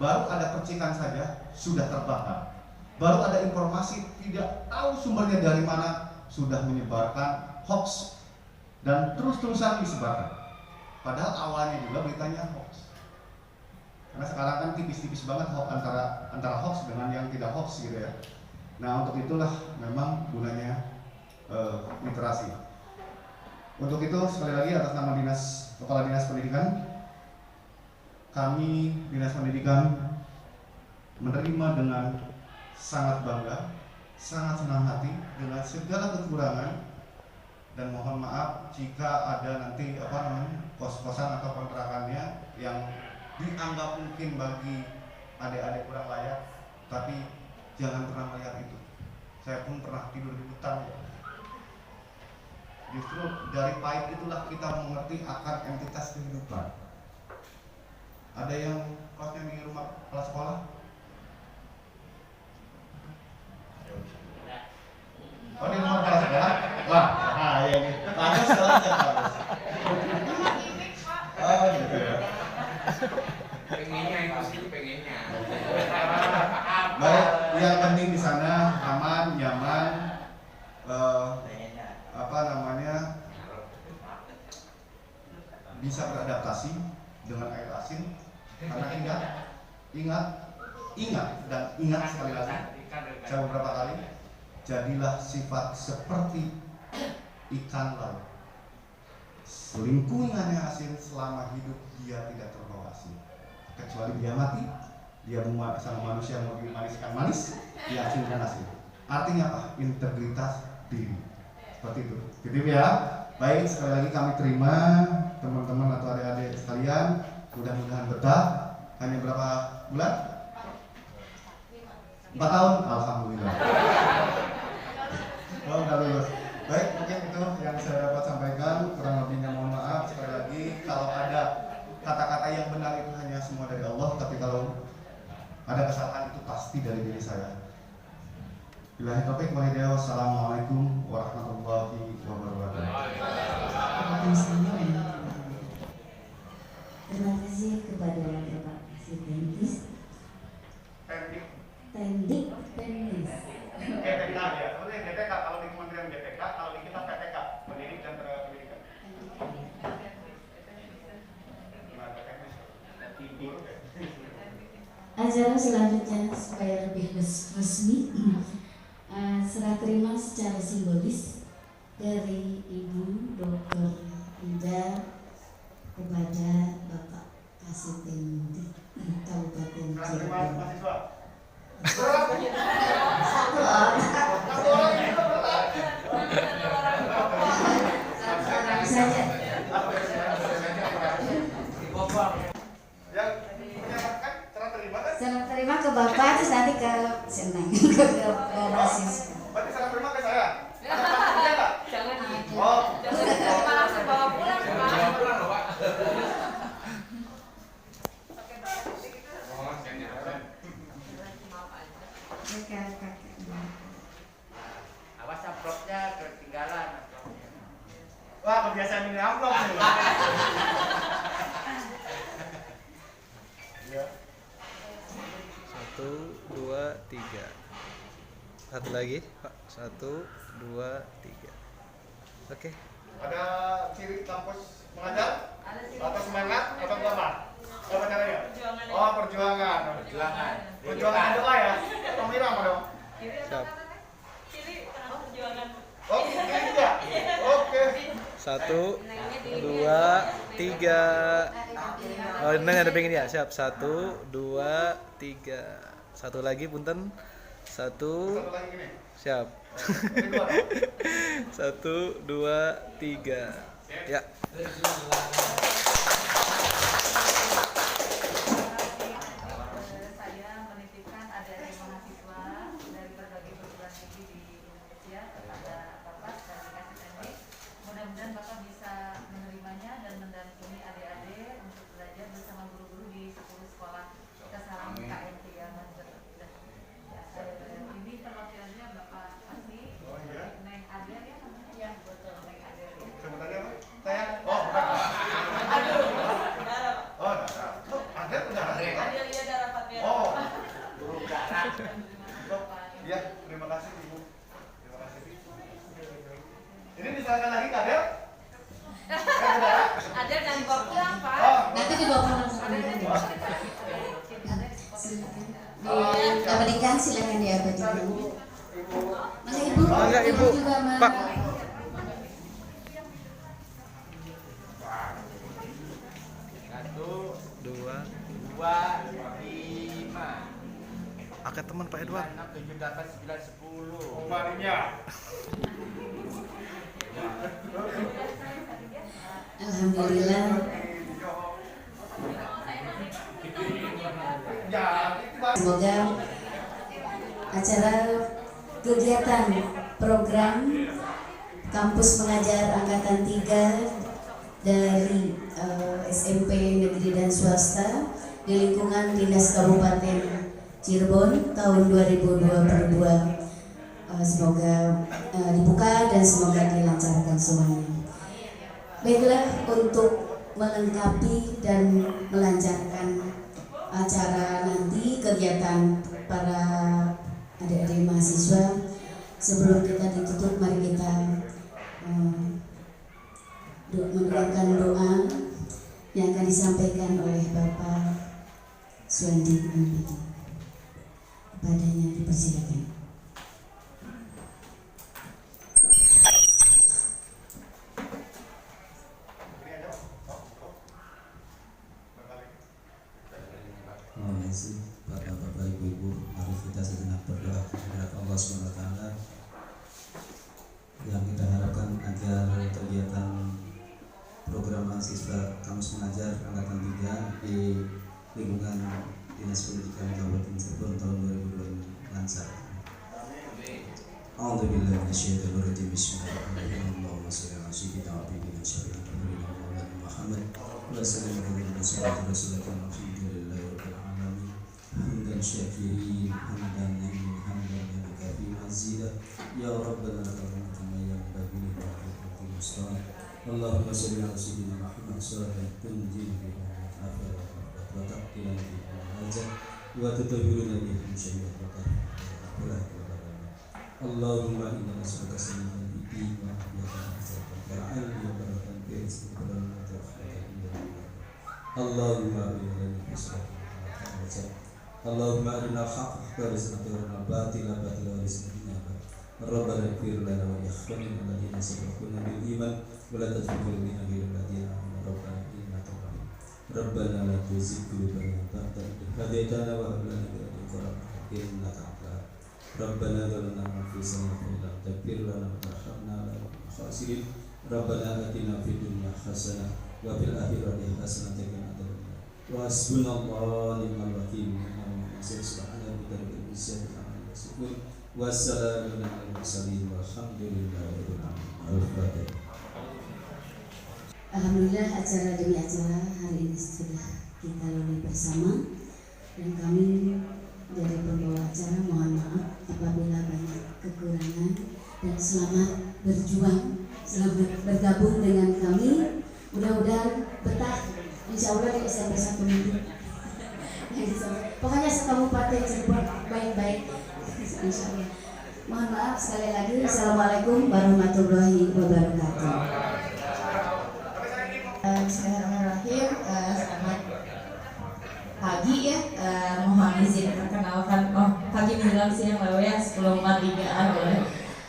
Baru ada percikan saja sudah terbakar. Baru ada informasi tidak tahu sumbernya dari mana sudah menyebarkan hoax dan terus-terusan disebarkan. Padahal awalnya juga beritanya hoax. Karena sekarang kan tipis-tipis banget hoax antara hoax dengan yang tidak hoax gitu ya. Nah, untuk itulah memang gunanya literasi. Untuk itu sekali lagi atas nama Kepala Dinas Pendidikan, kami Dinas Pendidikan menerima dengan sangat bangga, sangat senang hati dengan segala kekurangan dan mohon maaf jika ada nanti kos-kosan atau kontrakannya yang dianggap mungkin bagi adik-adik kurang layak, tapi jangan pernah melihat itu. Saya pun pernah tidur di hutan. Justru dari pahit itulah kita mengerti akan entitas kehidupan. Ada yang kosnya di rumah kepala sekolah? Oh, di rumah kepala sekolah? Wah, ya ini. Bagus sekolah saya bagus. Oh, gitu ya. Pengennya itu sih pengennya. Baik, yang penting di sana aman, nyaman, bisa beradaptasi dengan air asin. Karena ingat sekali lagi, saya beberapa kali, jadilah sifat seperti ikan laut. Selingkuhannya asin selama hidup dia tidak terbawa asin. Kecuali dia mati, dia sama manusia mau dimaniskan manis, dia asinkan asin. Artinya apa? Integritas diri. Seperti itu. Gitu ya. Baik, sekali lagi kami terima teman-teman atau adik-adik sekalian. Mudah-mudahan betah. Hanya berapa bulan? 4 tahun? Alhamdulillah. Oh, udah lulus. Baik, mungkin itu yang saya dapat sampaikan. Kurang lebihnya mohon maaf. Sekali lagi, kalau ada kata-kata yang benar itu hanya semua dari Allah. Tapi kalau ada kesalahan itu pasti dari diri saya. Billahi taufiq wal hidayah. Wassalamualaikum warahmatullahi wabarakatuh. Terima kasih kepada Bapak Kasih Tendik Penis. GTK ya, sebenarnya GTK kalau di Kementerian GTK, kalau di kita PTK, Pendidik dan Tenaga Pendidikan. Acara selanjutnya supaya lebih resmi, serah terima secara simbolis dari Ibu Dr. Ida kepada Bapak Kasih Tendik Kabupaten Cirebon. Saja. Serah terima ke Bapak, terus nanti ke Senang, ke basis. Berarti serah terima ke saya. Jangan Oh, jangan langsung bawa pulang, Pak. Awas amplopnya ketinggalan. wah kebiasaan ini amplop nih. Ya. 1, 2, 3. Satu lagi, Pak. 1, 2, 3. Oke. Ada ciri kampus mengajar? Atau semangat atau apa? Apa caranya? Oh, perjuangan. Perjuangan doa ya. Pemirang dong. Siap. Oh, ini juga. Oke. 1, 2, 3. Oh, ini ada pengen ya. Siap. 1, 2, 3. Satu lagi punten. 1. Satu lagi gini. Siap. 1, 2, 3. Ya. Saya menitipkan adik-adik mahasiswa dari berbagai perguruan tinggi di Indonesia kepada Bapak dan dikasih teknik. Mudah-mudahan Bapak bisa menerimanya dan mendampingi adik-adik untuk belajar bersama guru-guru di 10 sekolah. Kita salam KMT ya, ini perwakilannya Bapak Asni, Neng Adel ya namanya? Ya, betul, Neng Adel. Sebutannya apa? Saya? Oh, bukan. Aduh, darah. Oh, ada udah. Adel ya darah Pak. Oh. Guru darah. Iya, terima kasih Ibu. Terima kasih. Ini diserahkan lagi ke Adel? Adel jangan dibawa pulang, Pak. Oh, Nanti dibawa pulang sama diabadikan, silakan diabadikan. Masa Ibu? Enggak, Ibu. Juga, Pak. Satu, 2. 2, 5, Akad teman Pak Edward. 6, 7, 8, 9, 10. Kembalinya. Alhamdulillah. Semoga acara kegiatan program kampus mengajar angkatan 3 dari SMP negeri dan swasta di lingkungan Dinas Kabupaten Cirebon tahun 2022 semoga dibuka dan semoga dilancarkan semuanya. Baiklah, untuk melengkapi dan melancarkan acara nanti kegiatan para adik-adik mahasiswa, sebelum kita ditutup mari kita mendengarkan doa yang akan disampaikan oleh Bapak Suwandi Mambiti. Kepadanya dipersilakan. Para Bapak Ibu, mari kita sejenak berdoa kepada Allah SWT yang kita harapkan agar kegiatan program mahasiswa kampus mengajar angkatan 3 di lingkungan Dinas Pendidikan Kabupaten Cirebon tahun 2022 lancar. A'udzubillahi minasyaitonir rajim. Bismillahirrahmanirrahim. Allahumma shalli ala sayyidina wa habibina syafi'ina Muhammad wa sallim ala rasulika alhamdulillahi rabbil alamin. Hamdan syakirin, hamdan na'imin, hamdan yakafi mazida. Ya Rabbana lakal hamdu kama yanbaghi li jalali musta'an. Allahumma shalli ala sayyidina Muhammad sallallahu tunjina bihi al-afiyah wa taqina bihi al-hajat wa tutahhiruna bihi min syarri ma Allahumma inna nas'aluka salamatan fid din wa afiyatan fil ilmi wa barakatan fil rizqi wa rahmatan fil Allahumma inna nas'aluka Allahumma arina al-haqqa warzuqna al-batila warzuqna Rabbana ighfir lana wa li ikhwanina alladhina sabaquna bil iman wa la taj'al qulubana ghayra alladhina amanu rabbana innaka rahim Rabbana la tuzigh qulubana ba'da idh hadaytana wa hab lana min ladunka rahmatan innaka antal Rabbana zalamna anfusana wa in lam taghfir lana wa tarhamna lanakunanna khasirin Rabbana atina fid dunya hasanah wa fil akhirati hasanah wa qina adzabannar wa hasbunallahu wa ni'mal wakeel subhanallahi wa bihamdihi wassalamu ala al-mursalin walhamdulillahi rabbil alamin. Alhamdulillah, acara demi acara hari ini sudah kita lalui bersama, dan kami dari pembawa acara mohon maaf apabila banyak kekurangan, dan selamat berjuang, selamat bergabung dengan kami. Mudah-mudahan betah, insya Allah di SMP 1 minggu. Pokoknya sekabupaten Cirebon baik-baik, insya Allah. Mohon maaf sekali lagi. Assalamualaikum warahmatullahi wabarakatuh. Bismillahirrahmanirrahim. Selamat pagi ya. Mohon izin perkenalkan. Pagi menjelang siang lah ya, 10.43 boleh.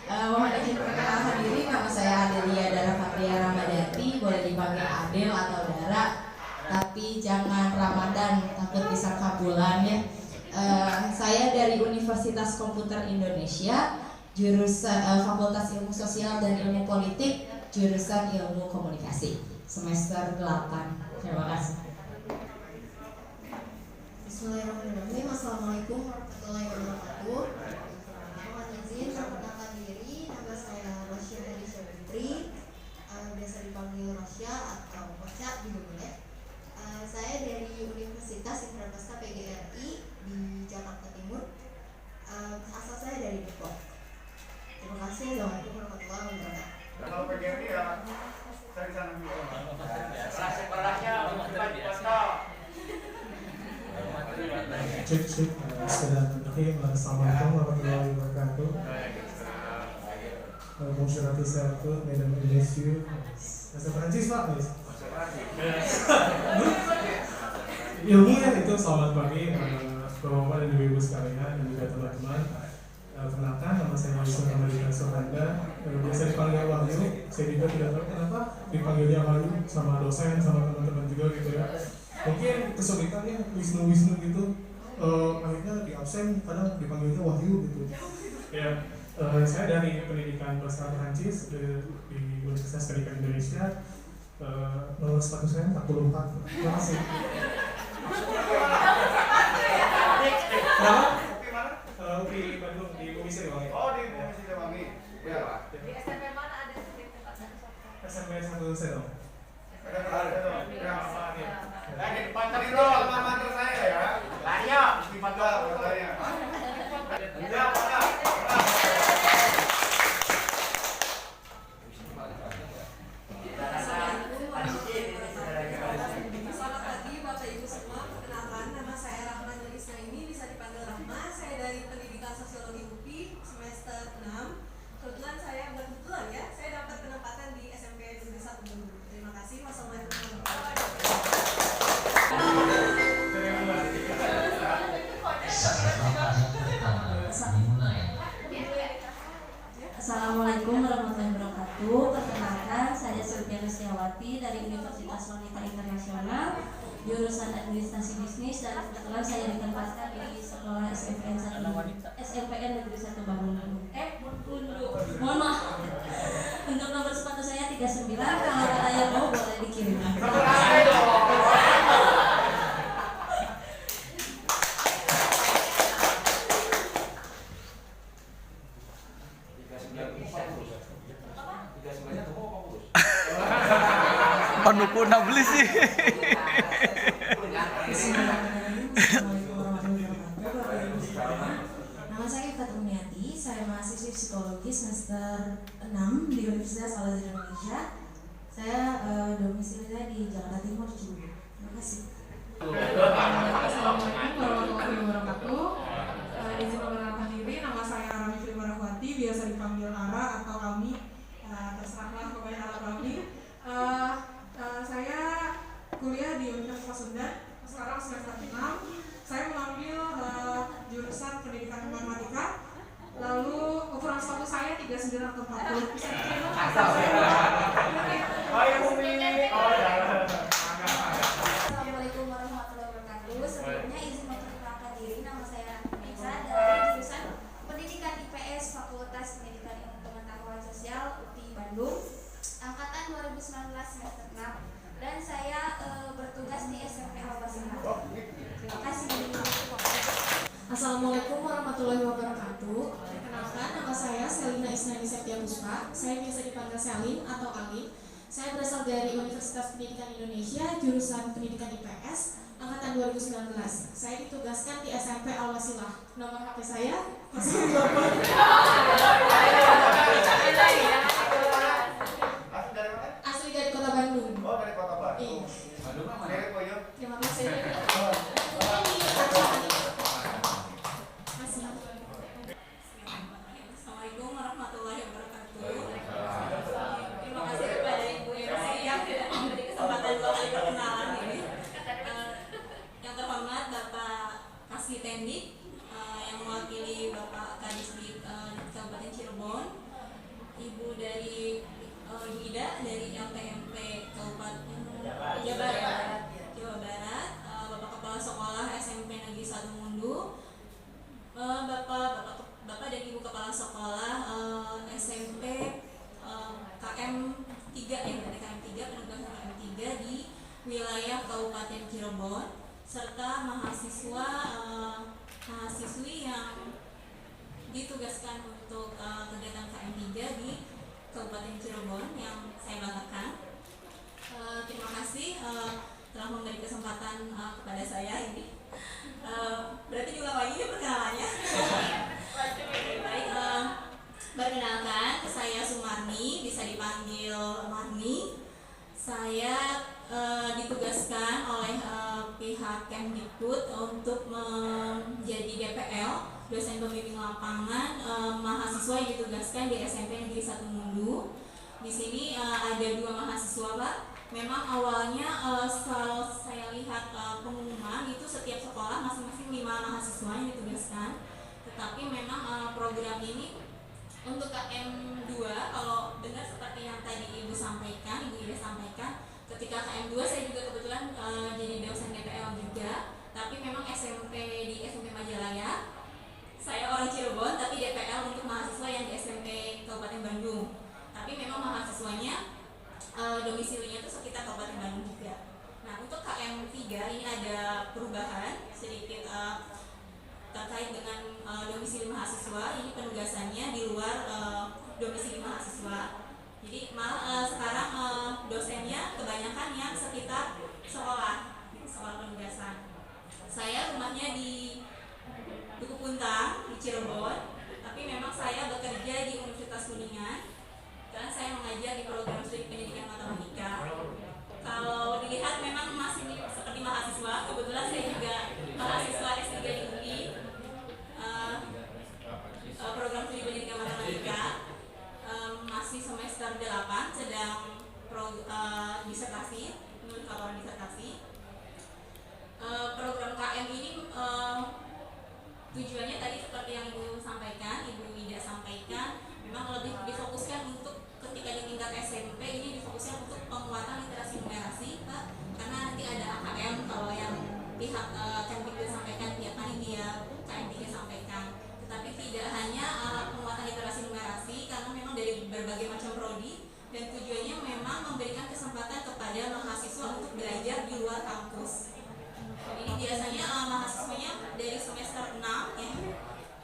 Mohon izin perkenalkan diri. Nama saya Adelia Dara Fatria Ramadhani. Boleh dipanggil Adel atau Dara. Tapi jangan Ramadan, takut disangka bulan ya. Saya dari Universitas Komputer Indonesia, jurusan Fakultas Ilmu Sosial dan Ilmu Politik, jurusan Ilmu Komunikasi, semester 8. Terima kasih. Bismillahirrahmanirrahim. Assalamualaikum warahmatullahi wabarakatuh. Mohon izin memperkenalkan diri, nama saya Rosya Herisha Fitri, biasa dipanggil Rosya atau Rosya juga boleh. Saya dari Universitas Indraprasta PGRI di Jakarta Timur. Asal saya dari Depok. Terima kasih. Assalamualaikum warahmatullahi wabarakatuh. Kalau PGRI ya, saya di sana dulu. Cek. Bismillahirrahmanirrahim. Assalamualaikum warahmatullahi wabarakatuh. Bonjour à tous et à toutes, mesdames et messieurs. Bahasa Prancis Pak, guys. Ilmunya itu selamat pagi, Bapak-bapak dan ibu-ibu sekalian dan juga teman-teman. Perkenalkan, nama saya Yusuf Amadika Sohanda. Biasa dipanggil Wahyu. Saya juga tidak tahu kenapa dipanggilnya Wahyu sama dosen sama teman-teman juga gitu ya. Mungkin kesulitannya Wisnu gitu. Akhirnya di absen kadang dipanggilnya Wahyu gitu. Ya, saya dari pendidikan bahasa Perancis di Universitas Pendidikan Indonesia. Nomor sepatu saya 44. Terima kasih. Di Bandung, di Bumi Siliwangi. Oh, di Bumi Siliwangi. Ya, Pak. Di SMP mana ada sertifikat? SMP 1 Seno. Ada. Ya, Pak. Di depan tadi lo alma mater saya ya. Banyak di depan saya. Ya, Pak. Selamat pagi Bapak Ibu semua. Perkenalkan, nama saya Rahma Nulisna, ini bisa dipanggil Rahma. Saya dari Pendidikan Sosiologi UPI semester 6. Kebetulan saya dapat penempatan di SMP Negeri 1 Bandung. Terima kasih. Wassalamualaikum warahmatullahi Assalamualaikum warahmatullahi wabarakatuh. Perkenalkan, saya Sylvia Luciawati dari Universitas Wanita Internasional, jurusan Administrasi Bisnis, dan kebetulan saya ditempatkan di sekolah SMPN Negeri 1 Bandung. Mohon maaf. Untuk nomor sepatu saya 39. Kalau ada yang mau boleh dikirim. Panukuna beli sih. Nama saya Eva Trumiati, saya mahasiswi psikologi semester 6 di Universitas Al Azhar Indonesia. Saya domisili saya di Jakarta Timur juga. Terima kasih. Assalamualaikum warahmatullahi wabarakatuh. Izin memperkenalkan diri, nama saya Rami Firmarahwati, biasa dipanggil Ara atau Ami, terserahlah pokoknya Ara Rami. Saya kuliah di Universitas Sunda, sekarang semester 6. Saya mengambil jurusan Pendidikan Informatika. Lalu ukuran sepatu saya 39 atau 40. Bisa diterima? Assalamualaikum warahmatullahi wabarakatuh. Sebelumnya izin memperkenalkan diri, nama saya Nisa dari jurusan Pendidikan IPS Fakultas Pendidikan Ilmu Pengetahuan Sosial UPI Bandung, angkatan 2019 semester 6, dan saya bertugas di SMP Al-Basirah. Terima kasih. Assalamualaikum warahmatullahi wabarakatuh. Perkenalkan, nama saya Selina Isnani Septia Puspa. Saya biasa dipanggil Selin atau Alin. Saya berasal dari Universitas Pendidikan Indonesia, jurusan Pendidikan IPS, angkatan 2019. Saya ditugaskan di SMP Al-Wasilah. Nomor HP saya 08. Asli dari Kota Bandung. Oh, dari Kota Bandung. Iya. Bandung mana ya, Koyo? Terima kasih. Assalamualaikum warahmatullahi wabarakatuh. Terima kasih kepada Ibu MC yang tidak memberi kesempatan dua kali perkenalan ini. Yang terhormat Bapak Kasih Tendik, yang mewakili Bapak Kadis di Kabupaten Cirebon, Ibu dari Ibu Ida dari LPMP Kabupaten Jawa Barat, Bapak Kepala Sekolah SMP Negeri 1 Mundu, Bapak Bapak dan Ibu Kepala Sekolah SMP KM 3 ya, dari KM 3, penugasan KM 3 di wilayah Kabupaten Cirebon, serta mahasiswa mahasiswi yang ditugaskan untuk kegiatan KM 3 di Kabupaten Cirebon yang saya banggakan. Terima kasih telah memberi kesempatan kepada saya ini. Berarti diulang lagi ya perkenalannya. Baik, perkenalkan, saya Sumarni, bisa dipanggil Marni. Saya ditugaskan oleh pihak Kemdikbud untuk menjadi DPL, dosen pembimbing lapangan mahasiswa yang ditugaskan di SMP Negeri 1 Mundu. Di sini ada 2 mahasiswa, Pak. Memang awalnya kalau saya lihat pengumuman itu setiap sekolah masing-masing 5 mahasiswa yang ditugaskan. Tetapi memang program ini untuk KM2, kalau dengar seperti yang tadi Ibu sampaikan, Ibu Ida sampaikan, ketika KM2 saya juga kebetulan jadi dosen DPL juga. Tapi memang di SMP Majalaya, saya orang Cirebon, tapi DPL untuk mahasiswa yang di SMP Kabupaten Bandung. Tapi memang mahasiswanya domisilinya itu sekitar Kabupaten Bandung juga. Nah, untuk KM 3 ini ada perubahan sedikit terkait dengan domisili mahasiswa. Ini penugasannya di luar domisili mahasiswa. Jadi malah sekarang dosennya kebanyakan yang sekitar sekolah penugasan. Saya rumahnya di Duku Puntang di Cirebon, tapi memang saya bekerja di Universitas Kuningan karena saya mengajar di program studi pendidikan matematika. Kalau dilihat memang masih seperti mahasiswa, kebetulan saya juga mahasiswa S3 di UI, program studi pendidikan matematika, masih semester 8, sedang disertasi, menulis laporan disertasi. Program KM ini tujuannya tadi seperti yang Ibu sampaikan, Ibu Ida sampaikan, memang lebih difokuskan untuk ketika di tingkat SMP ini difokuskan untuk penguatan literasi numerasi, Pak, karena nanti ada AKM kalau yang pihak Kemdikbud sampaikan, pihak panitia KM 3 sampaikan. Tetapi tidak hanya penguatan literasi numerasi, karena memang dari berbagai macam prodi, dan tujuannya memang memberikan kesempatan kepada mahasiswa untuk belajar di luar kampus. Jadi biasanya mahasiswanya dari semester 6 ya,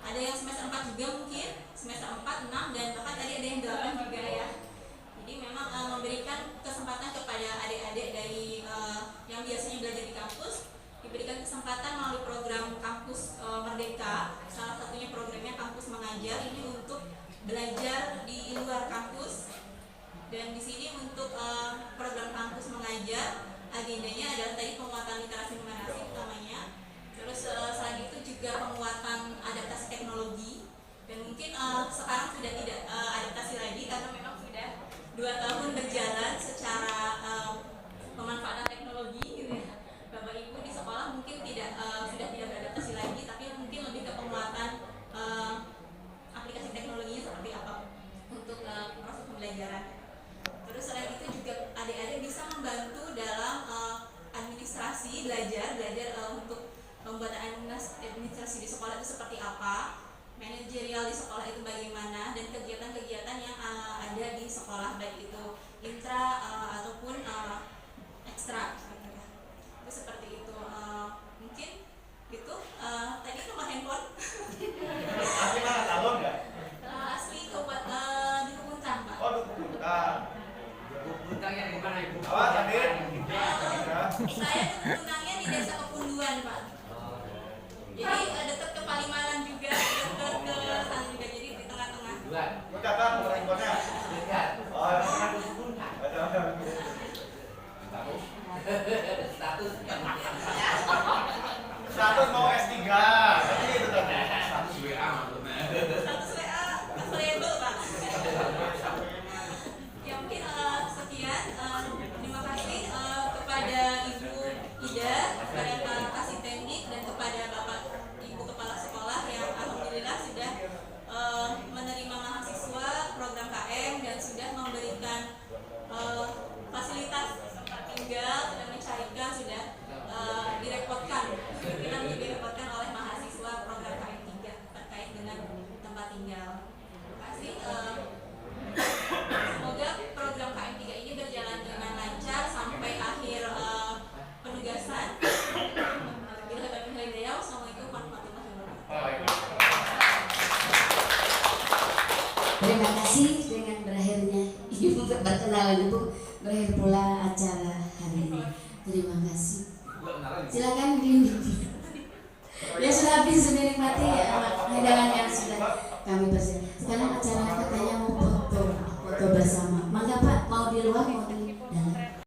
ada yang semester 4 juga mungkin, semester 4, 6, dan bahkan tadi ada yang 8 juga ya. Jadi memang memberikan kesempatan kepada adik-adik dari yang biasanya belajar di kampus, diberikan kesempatan melalui program kampus Merdeka. Salah satunya programnya Kampus Mengajar, ini untuk belajar di luar kampus. Dan di sini untuk program Kampus Mengajar, agendanya adalah tadi penguatan literasi numerasi utamanya. Terus selain itu juga penguatan adaptasi teknologi. Dan mungkin sekarang sudah tidak adaptasi lagi karena memang sudah 2 tahun berjalan secara pemanfaatan teknologi gitu ya. Bapak Ibu di sekolah mungkin sudah tidak beradaptasi lagi, tapi mungkin lebih ke penguatan aplikasi teknologinya seperti apa untuk proses pembelajaran. Terus selain itu juga adik-adik bisa membantu dalam administrasi belajar untuk pembuatan administrasi di sekolah itu seperti apa, manajerial di sekolah itu bagaimana, dan kegiatan-kegiatan yang ada di sekolah baik itu intra ataupun ekstra gitu ya. Itu seperti itu. Mungkin itu tadi nomor handphone. Asli mana tahu nggak? Asli di Duku Puntang, Pak. Oh, Duku Puntang. Duku Puntang yang di mana Ibu? Apa tadi? Saya Duku Puntangnya di Desa Kepunduan, Pak. Jadi dekat ke Palimanan juga, dekat ke sana juga, jadi di tengah-tengah. Lu catat nomor handphonenya? Oh, status mau S3, tapi itu tadi. Status WA maksudnya. Status WA, available, Pak. Ya mungkin sekian. Terima kasih kepada Ibu Ida, kepada Pak Kasih Teknik, dan kepada Bapak Ibu Kepala Sekolah yang alhamdulillah sudah menerima mahasiswa program KM dan sudah memberikan fasilitas tempat tinggal dan mencarikan sudah direpotkan oleh mahasiswa program KM 3 terkait dengan tempat perkenalan Ibu, berakhir pula acara hari ini. Terima kasih. Silakan di. Ya sudah habis menikmati hidangan yang sudah kami persiapkan. Sekarang acara katanya mau foto bersama. Mangga Pak, mau di luar mau di